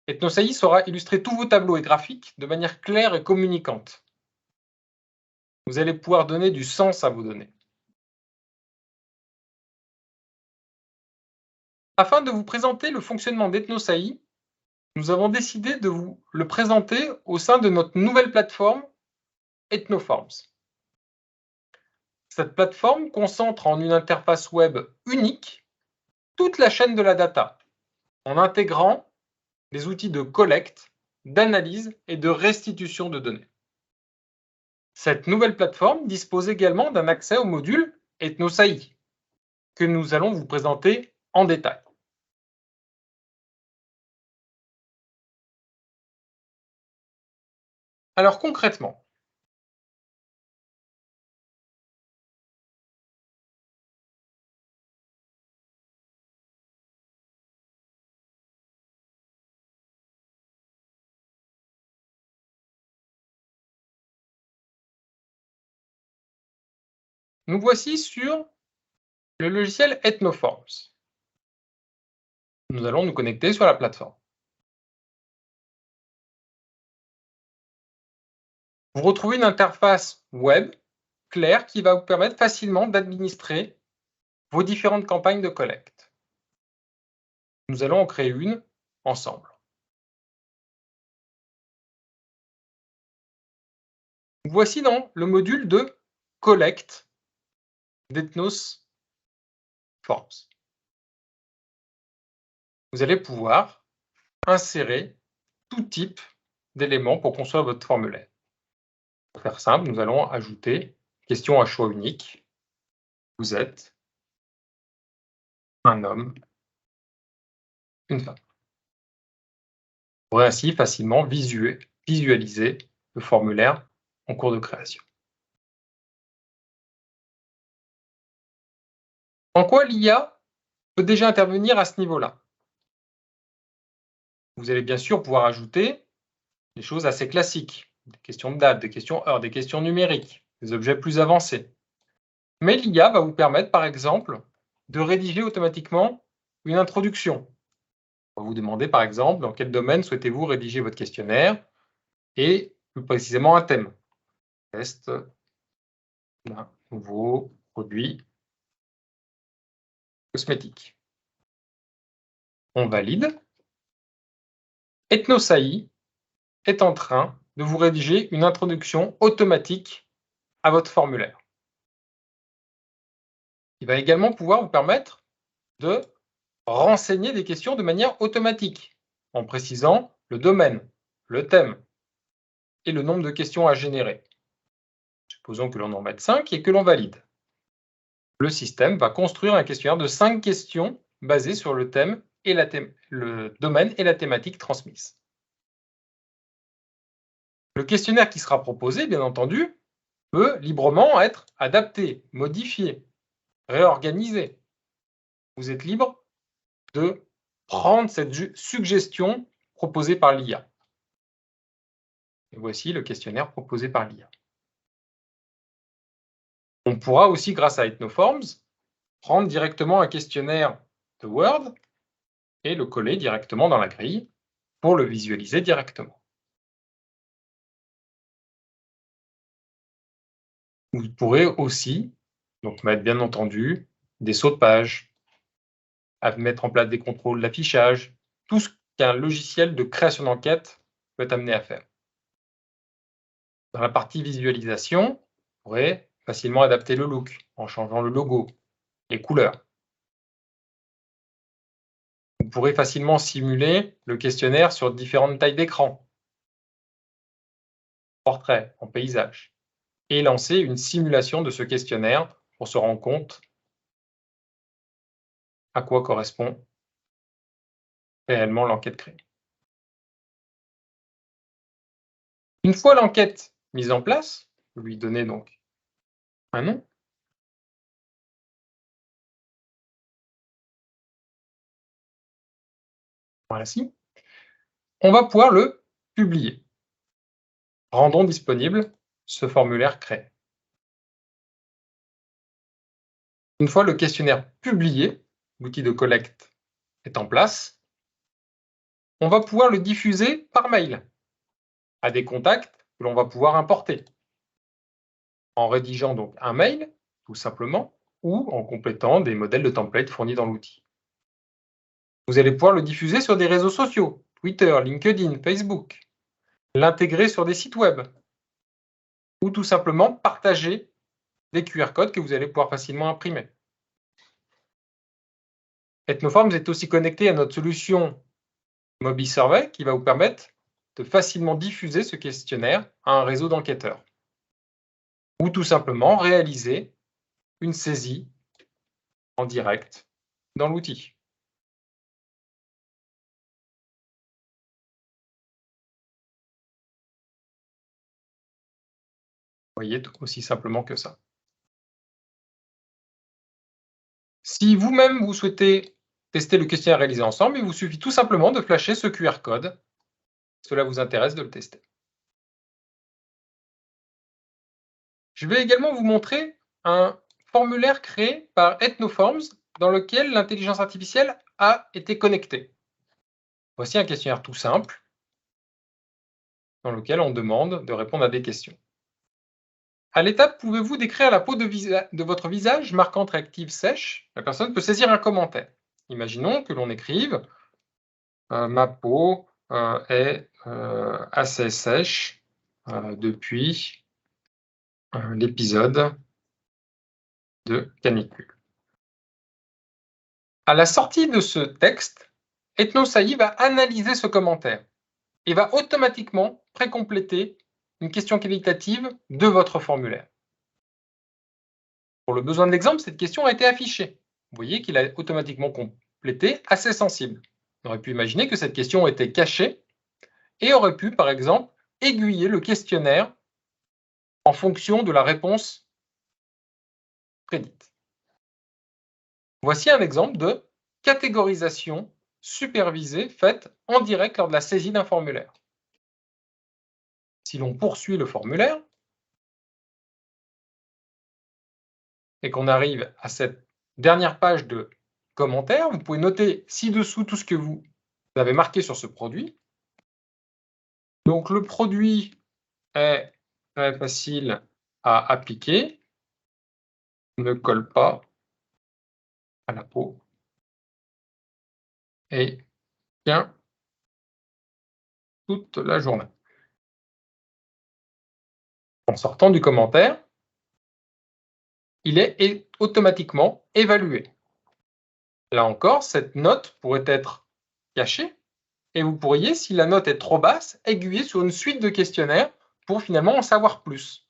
EthnosAI saura illustrer tous vos tableaux et graphiques de manière claire et communicante. Vous allez pouvoir donner du sens à vos données. Afin de vous présenter le fonctionnement d'EthnosAI, nous avons décidé de vous le présenter au sein de notre nouvelle plateforme Ethnoforms. Cette plateforme concentre en une interface web unique toute la chaîne de la data, en intégrant les outils de collecte, d'analyse et de restitution de données. Cette nouvelle plateforme dispose également d'un accès au module EthnoSAI, que nous allons vous présenter en détail. Alors concrètement, nous voici sur le logiciel Ethnoforms. Nous allons nous connecter sur la plateforme. Vous retrouvez une interface web claire qui va vous permettre facilement d'administrer vos différentes campagnes de collecte. Nous allons en créer une ensemble. Voici dans le module de collecte d'Ethnoforms. Vous allez pouvoir insérer tout type d'éléments pour construire votre formulaire. Pour faire simple, nous allons ajouter question à choix unique. Vous êtes un homme, une femme. Vous pourrez ainsi facilement visualiser le formulaire en cours de création. En quoi l'IA peut déjà intervenir à ce niveau-là? Vous allez bien sûr pouvoir ajouter des choses assez classiques, des questions de date, des questions heure, des questions numériques, des objets plus avancés. Mais l'IA va vous permettre, par exemple, de rédiger automatiquement une introduction. On va vous demander, par exemple, dans quel domaine souhaitez-vous rédiger votre questionnaire et plus précisément un thème. Test d'un nouveau produit cosmétique. On valide. EthnoSAI est en train de vous rédiger une introduction automatique à votre formulaire. Il va également pouvoir vous permettre de renseigner des questions de manière automatique, en précisant le domaine, le thème et le nombre de questions à générer. Supposons que l'on en mette 5 et que l'on valide. Le système va construire un questionnaire de 5 questions basées sur le thème et le domaine et la thématique transmise. Le questionnaire qui sera proposé, bien entendu, peut librement être adapté, modifié, réorganisé. Vous êtes libre de prendre cette suggestion proposée par l'IA. Et voici le questionnaire proposé par l'IA. On pourra aussi, grâce à Ethnoforms, prendre directement un questionnaire de Word et le coller directement dans la grille pour le visualiser directement. Vous pourrez aussi donc mettre, bien entendu, des sauts de page, à mettre en place des contrôles d'affichage, tout ce qu'un logiciel de création d'enquête peut être amené à faire. Dans la partie visualisation, vous pourrez facilement adapter le look en changeant le logo, les couleurs. Vous pourrez facilement simuler le questionnaire sur différentes tailles d'écran, portrait, en paysage, et lancer une simulation de ce questionnaire pour se rendre compte à quoi correspond réellement l'enquête créée. Une fois l'enquête mise en place, vous lui donnez donc un nom. Voilà, si. On va pouvoir le publier. Rendons disponible ce formulaire créé. Une fois le questionnaire publié, l'outil de collecte est en place, on va pouvoir le diffuser par mail à des contacts que l'on va pouvoir importer en rédigeant donc un mail, tout simplement, ou en complétant des modèles de templates fournis dans l'outil. Vous allez pouvoir le diffuser sur des réseaux sociaux, Twitter, LinkedIn, Facebook, l'intégrer sur des sites web, ou tout simplement partager des QR codes que vous allez pouvoir facilement imprimer. Ethnoforms est aussi connecté à notre solution MobiSurvey qui va vous permettre de facilement diffuser ce questionnaire à un réseau d'enquêteurs ou tout simplement réaliser une saisie en direct dans l'outil. Vous voyez, aussi simplement que ça. Si vous-même vous souhaitez tester le questionnaire réalisé ensemble, il vous suffit tout simplement de flasher ce QR code. Cela vous intéresse de le tester. Je vais également vous montrer un formulaire créé par Ethnoforms dans lequel l'intelligence artificielle a été connectée. Voici un questionnaire tout simple dans lequel on demande de répondre à des questions. À l'étape, pouvez-vous décrire la peau de votre visage marquante réactive sèche? La personne peut saisir un commentaire. Imaginons que l'on écrive ma peau est assez sèche depuis l'épisode de canicule. À la sortie de ce texte, EthnosAI va analyser ce commentaire et va automatiquement précompléter une question qualitative de votre formulaire. Pour le besoin de l'exemple, cette question a été affichée. Vous voyez qu'il a automatiquement complété assez sensible. On aurait pu imaginer que cette question était cachée et aurait pu, par exemple, aiguiller le questionnaire en fonction de la réponse prédite. Voici un exemple de catégorisation supervisée faite en direct lors de la saisie d'un formulaire. Si l'on poursuit le formulaire et qu'on arrive à cette dernière page de commentaires, vous pouvez noter ci-dessous tout ce que vous avez marqué sur ce produit. Donc le produit est très facile à appliquer, ne colle pas à la peau et tient toute la journée. En sortant du commentaire, il est automatiquement évalué. Là encore, cette note pourrait être cachée et vous pourriez, si la note est trop basse, aiguiller sur une suite de questionnaires pour finalement en savoir plus.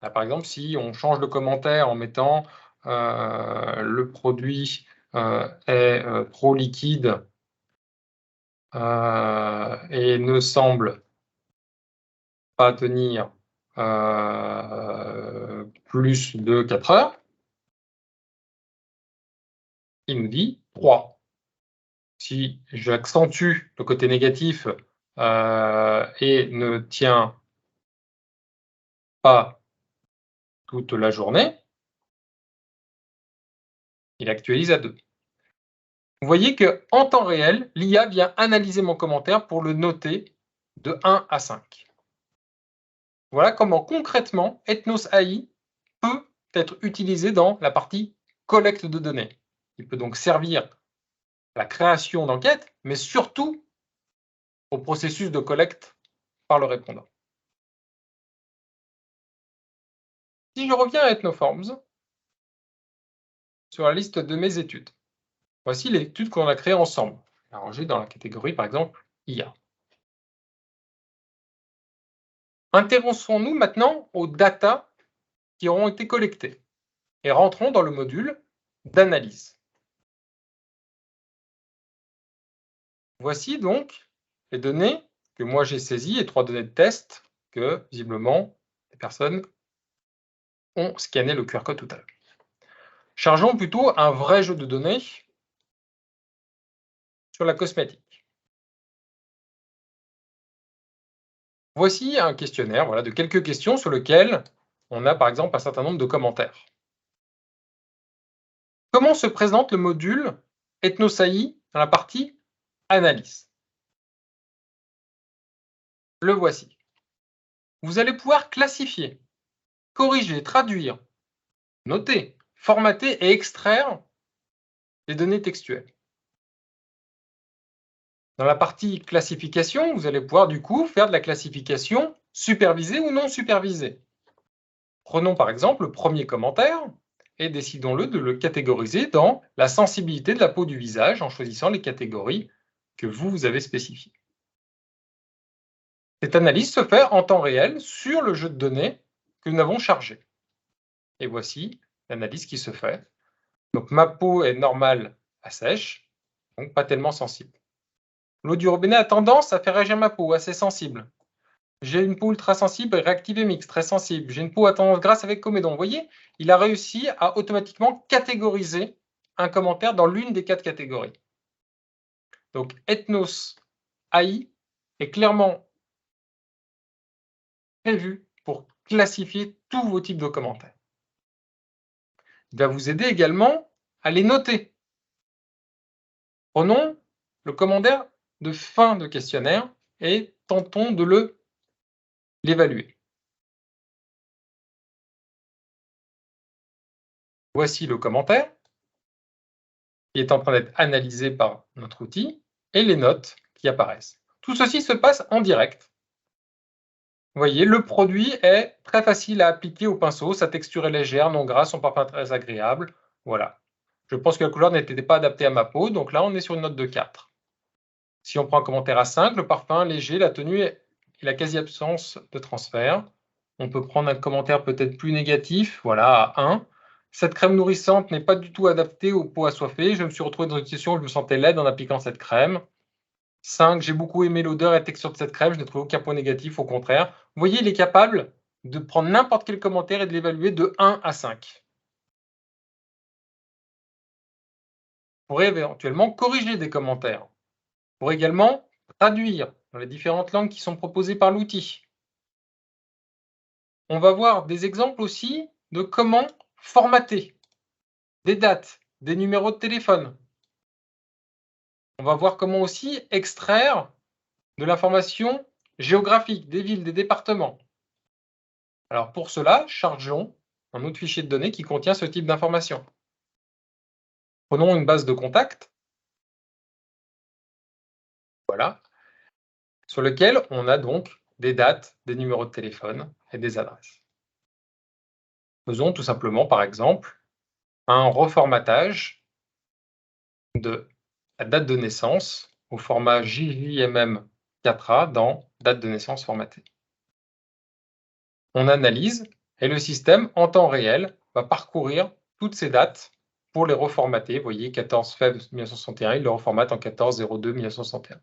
Là, par exemple, si on change le commentaire en mettant le produit est trop liquide et ne semble pas tenir plus de 4 heures, il nous dit 3. Si j'accentue le côté négatif et ne tient pas toute la journée, il actualise à 2. Vous voyez qu'en temps réel, l'IA vient analyser mon commentaire pour le noter de 1 à 5. Voilà comment concrètement EthnosAI peut être utilisé dans la partie collecte de données. Il peut donc servir à la création d'enquêtes, mais surtout au processus de collecte par le répondant. Si je reviens à Ethnoforms, sur la liste de mes études, voici les études qu'on a créées ensemble, arrangées dans la catégorie, par exemple, IA. Intéressons-nous maintenant aux data qui auront été collectées et rentrons dans le module d'analyse. Voici donc les données que moi j'ai saisies et 3 données de test que, visiblement, les personnes ont scanné le QR code tout à l'heure. Chargeons plutôt un vrai jeu de données sur la cosmétique. Voici un questionnaire de quelques questions sur lequel on a par exemple un certain nombre de commentaires. Comment se présente le module EthnosAI dans la partie analyse? Le voici. Vous allez pouvoir classifier, corriger, traduire, noter, formater et extraire les données textuelles. Dans la partie classification, vous allez pouvoir du coup faire de la classification supervisée ou non supervisée. Prenons par exemple le premier commentaire et décidons-le de le catégoriser dans la sensibilité de la peau du visage en choisissant les catégories que vous avez spécifiées. Cette analyse se fait en temps réel sur le jeu de données que nous avons chargé. Et voici l'analyse qui se fait. Donc ma peau est normale à sèche, donc pas tellement sensible. L'eau du robinet a tendance à faire réagir ma peau, assez sensible. J'ai une peau ultra sensible, réactive et mixte, très sensible. J'ai une peau à tendance grasse avec comédon. Vous voyez, il a réussi à automatiquement catégoriser un commentaire dans l'une des 4 catégories. Donc Ethnos AI est clairement prévu pour classifier tous vos types de commentaires. Il va vous aider également à les noter. Prenons le commentaire de fin de questionnaire et tentons de l'évaluer. Voici le commentaire qui est en train d'être analysé par notre outil et les notes qui apparaissent. Tout ceci se passe en direct. Vous voyez, le produit est très facile à appliquer au pinceau, sa texture est légère, non grasse, son parfum très agréable. Voilà. Je pense que la couleur n'était pas adaptée à ma peau, donc là on est sur une note de 4. Si on prend un commentaire à 5, le parfum léger, la tenue et la quasi-absence de transfert. On peut prendre un commentaire peut-être plus négatif, voilà, à 1. Cette crème nourrissante n'est pas du tout adaptée aux peaux assoiffées. Je me suis retrouvé dans une situation où je me sentais laide en appliquant cette crème. 5. J'ai beaucoup aimé l'odeur et la texture de cette crème. Je n'ai trouvé aucun point négatif, au contraire. Vous voyez, il est capable de prendre n'importe quel commentaire et de l'évaluer de 1 à 5. Vous pourrez éventuellement corriger des commentaires. Vous pourrez également traduire dans les différentes langues qui sont proposées par l'outil. On va voir des exemples aussi de comment formater des dates, des numéros de téléphone. On va voir comment aussi extraire de l'information géographique, des villes, des départements. Alors pour cela, chargeons un autre fichier de données qui contient ce type d'information. Prenons une base de contact, voilà, sur lequel on a donc des dates, des numéros de téléphone et des adresses. Faisons tout simplement, par exemple, un reformatage de la date de naissance au format JJMM 4A dans date de naissance formatée. On analyse et le système, en temps réel, va parcourir toutes ces dates pour les reformater. Vous voyez, 14 février 1961, il le reformate en 14-02 1961.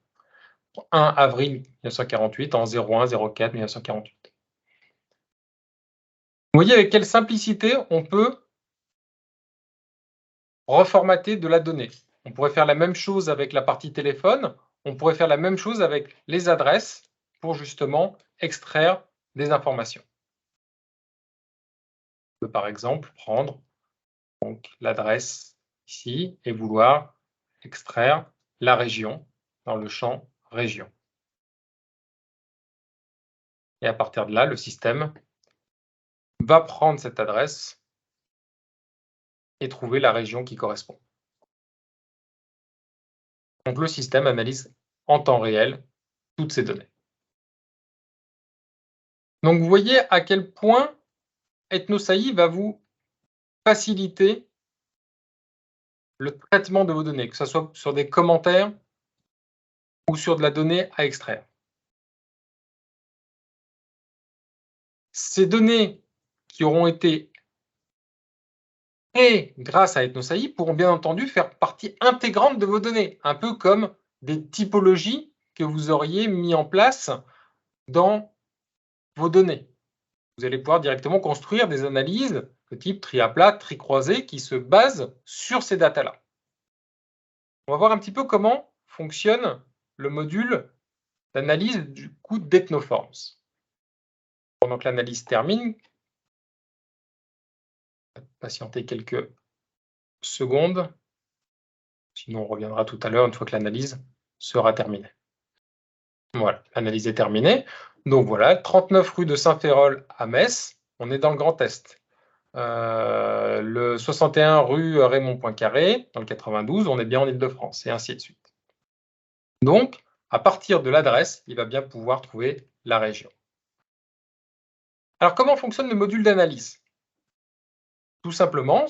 1 avril 1948 en 01-04 1948. Vous voyez avec quelle simplicité on peut reformater de la donnée. On pourrait faire la même chose avec la partie téléphone, on pourrait faire la même chose avec les adresses pour justement extraire des informations. On peut par exemple prendre l'adresse ici et vouloir extraire la région dans le champ région. Et à partir de là, le système va prendre cette adresse et trouver la région qui correspond. Donc le système analyse en temps réel toutes ces données. Donc vous voyez à quel point Ethnos AI va vous faciliter le traitement de vos données, que ce soit sur des commentaires ou sur de la donnée à extraire. Ces données qui auront été créées grâce à Ethnos AI pourront bien entendu faire partie intégrante de vos données, un peu comme des typologies que vous auriez mis en place dans vos données. Vous allez pouvoir directement construire des analyses de type tri à plat, tri croisé, qui se basent sur ces datas-là. On va voir un petit peu comment fonctionne le module d'analyse du coût d'Ethnoforms. Pendant que l'analyse termine, patienter quelques secondes, sinon on reviendra tout à l'heure une fois que l'analyse sera terminée. Voilà, l'analyse est terminée. Donc voilà, 39 rue de Saint-Férol à Metz, on est dans le Grand Est. Le 61 rue Raymond Poincaré, dans le 92, on est bien en Île-de-France, et ainsi de suite. Donc, à partir de l'adresse, il va bien pouvoir trouver la région. Alors, comment fonctionne le module d'analyse? Tout simplement,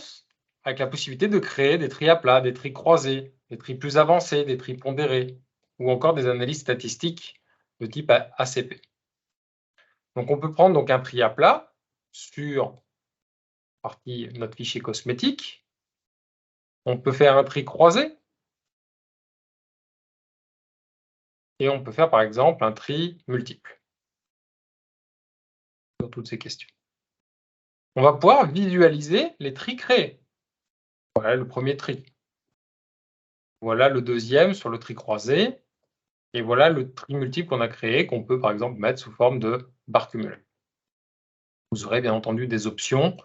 avec la possibilité de créer des tris à plat, des tris croisés, des tris plus avancés, des tris pondérés, ou encore des analyses statistiques de type ACP. Donc, on peut prendre donc un tri à plat sur notre fichier cosmétique. On peut faire un tri croisé. Et on peut faire, par exemple, un tri multiple sur toutes ces questions. On va pouvoir visualiser les tris créés. Voilà le premier tri. Voilà le deuxième sur le tri croisé. Et voilà le tri multiple qu'on a créé, qu'on peut, par exemple, mettre sous forme de barre cumulée. Vous aurez bien entendu des options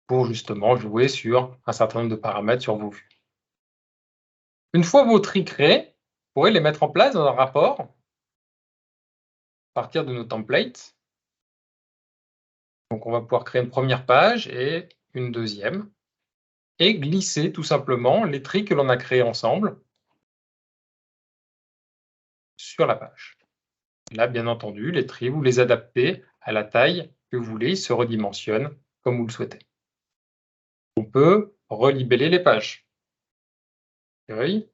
pour justement jouer sur un certain nombre de paramètres sur vos vues. Une fois vos tris créés, vous pourrez les mettre en place dans un rapport à partir de nos templates. Donc, on va pouvoir créer une première page et une deuxième, et glisser tout simplement les tris que l'on a créés ensemble sur la page. Là, bien entendu, les tris, vous les adaptez à la taille que vous voulez, ils se redimensionnent comme vous le souhaitez. On peut relibeller les pages. Accueil,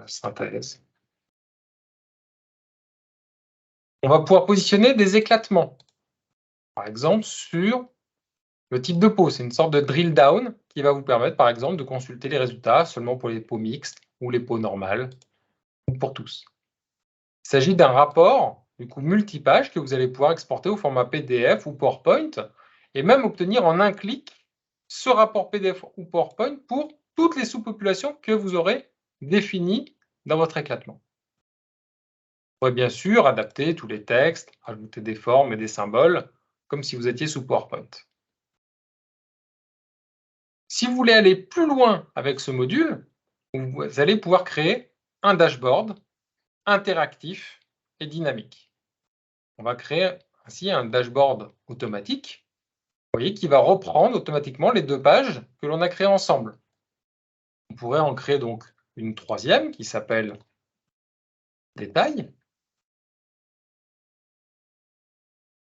synthèse. On va pouvoir positionner des éclatements, par exemple sur le type de peau. C'est une sorte de drill down qui va vous permettre, par exemple, de consulter les résultats seulement pour les peaux mixtes ou les peaux normales, ou pour tous. Il s'agit d'un rapport, du coup, multipage que vous allez pouvoir exporter au format PDF ou PowerPoint et même obtenir en un clic ce rapport PDF ou PowerPoint pour toutes les sous-populations que vous aurez définies dans votre éclatement. Vous pourrez bien sûr adapter tous les textes, ajouter des formes et des symboles, comme si vous étiez sous PowerPoint. Si vous voulez aller plus loin avec ce module, vous allez pouvoir créer un dashboard interactif et dynamique. On va créer ainsi un dashboard automatique, vous voyez, qui va reprendre automatiquement les deux pages que l'on a créées ensemble. On pourrait en créer donc une troisième qui s'appelle Détails,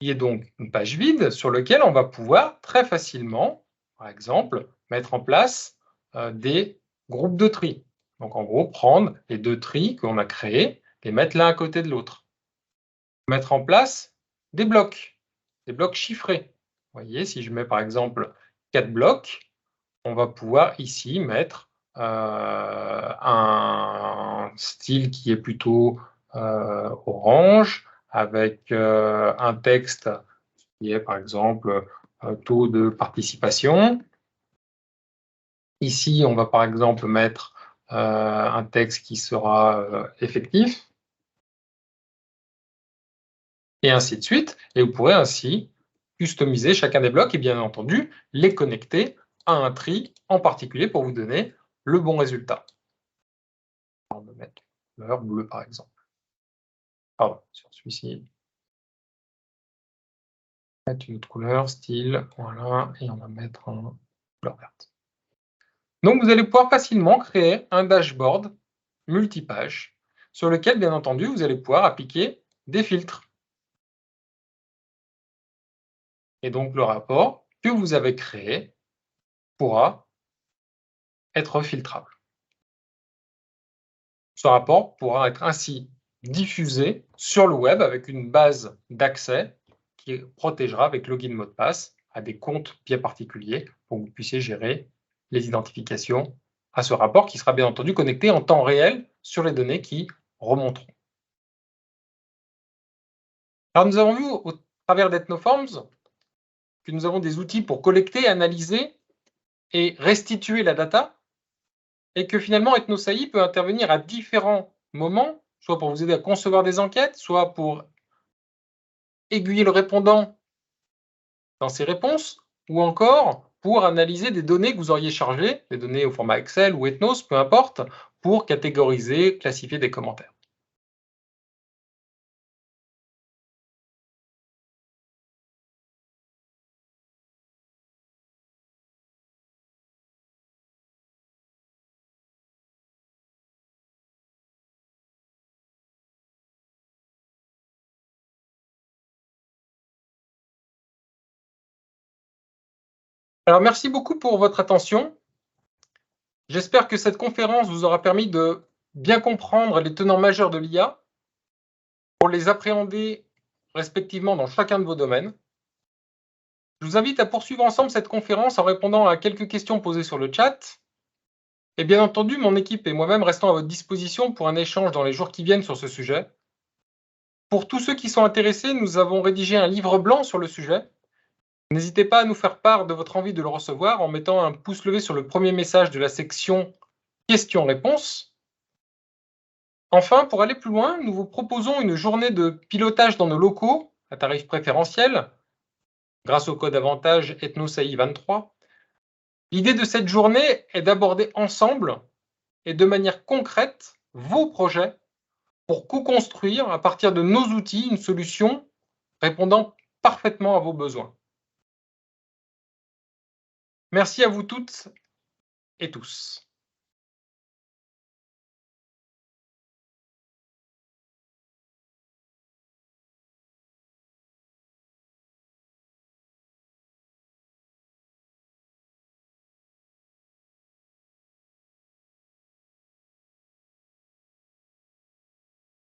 qui est donc une page vide sur laquelle on va pouvoir très facilement, par exemple, mettre en place des groupes de tri. Donc en gros, prendre les deux tris qu'on a créés, les mettre l'un à côté de l'autre. Mettre en place des blocs chiffrés. Vous voyez, si je mets par exemple 4 blocs, on va pouvoir ici mettre un style qui est plutôt orange, avec un texte qui est par exemple taux de participation. Ici, on va par exemple mettre un texte qui sera effectif, et ainsi de suite. Et vous pourrez ainsi customiser chacun des blocs et bien entendu les connecter à un tri en particulier pour vous donner le bon résultat. On va mettre couleur bleue par exemple. Pardon, sur celui-ci. Mettre une autre couleur, style, voilà, et on va mettre en couleur verte. Donc vous allez pouvoir facilement créer un dashboard multipage sur lequel, bien entendu, vous allez pouvoir appliquer des filtres. Et donc le rapport que vous avez créé pourra être filtrable. Ce rapport pourra être ainsi diffusé sur le web avec une base d'accès qui protégera avec login mot de passe à des comptes bien particuliers pour que vous puissiez gérer les identifications à ce rapport qui sera bien entendu connecté en temps réel sur les données qui remonteront. Alors nous avons vu au travers d'Ethnoforms que nous avons des outils pour collecter, analyser et restituer la data et que finalement EthnoSAI peut intervenir à différents moments, soit pour vous aider à concevoir des enquêtes, soit pour aiguiller le répondant dans ses réponses, ou encore pour analyser des données que vous auriez chargées, des données au format Excel ou Ethnos, peu importe, pour catégoriser, classifier des commentaires. Alors, merci beaucoup pour votre attention. J'espère que cette conférence vous aura permis de bien comprendre les tenants majeurs de l'IA pour les appréhender respectivement dans chacun de vos domaines. Je vous invite à poursuivre ensemble cette conférence en répondant à quelques questions posées sur le chat. Et bien entendu, mon équipe et moi-même restons à votre disposition pour un échange dans les jours qui viennent sur ce sujet. Pour tous ceux qui sont intéressés, nous avons rédigé un livre blanc sur le sujet. N'hésitez pas à nous faire part de votre envie de le recevoir en mettant un pouce levé sur le premier message de la section questions-réponses. Enfin, pour aller plus loin, nous vous proposons une journée de pilotage dans nos locaux à tarif préférentiel grâce au code avantage EthnosAI23. L'idée de cette journée est d'aborder ensemble et de manière concrète vos projets pour co-construire à partir de nos outils une solution répondant parfaitement à vos besoins. Merci à vous toutes et tous.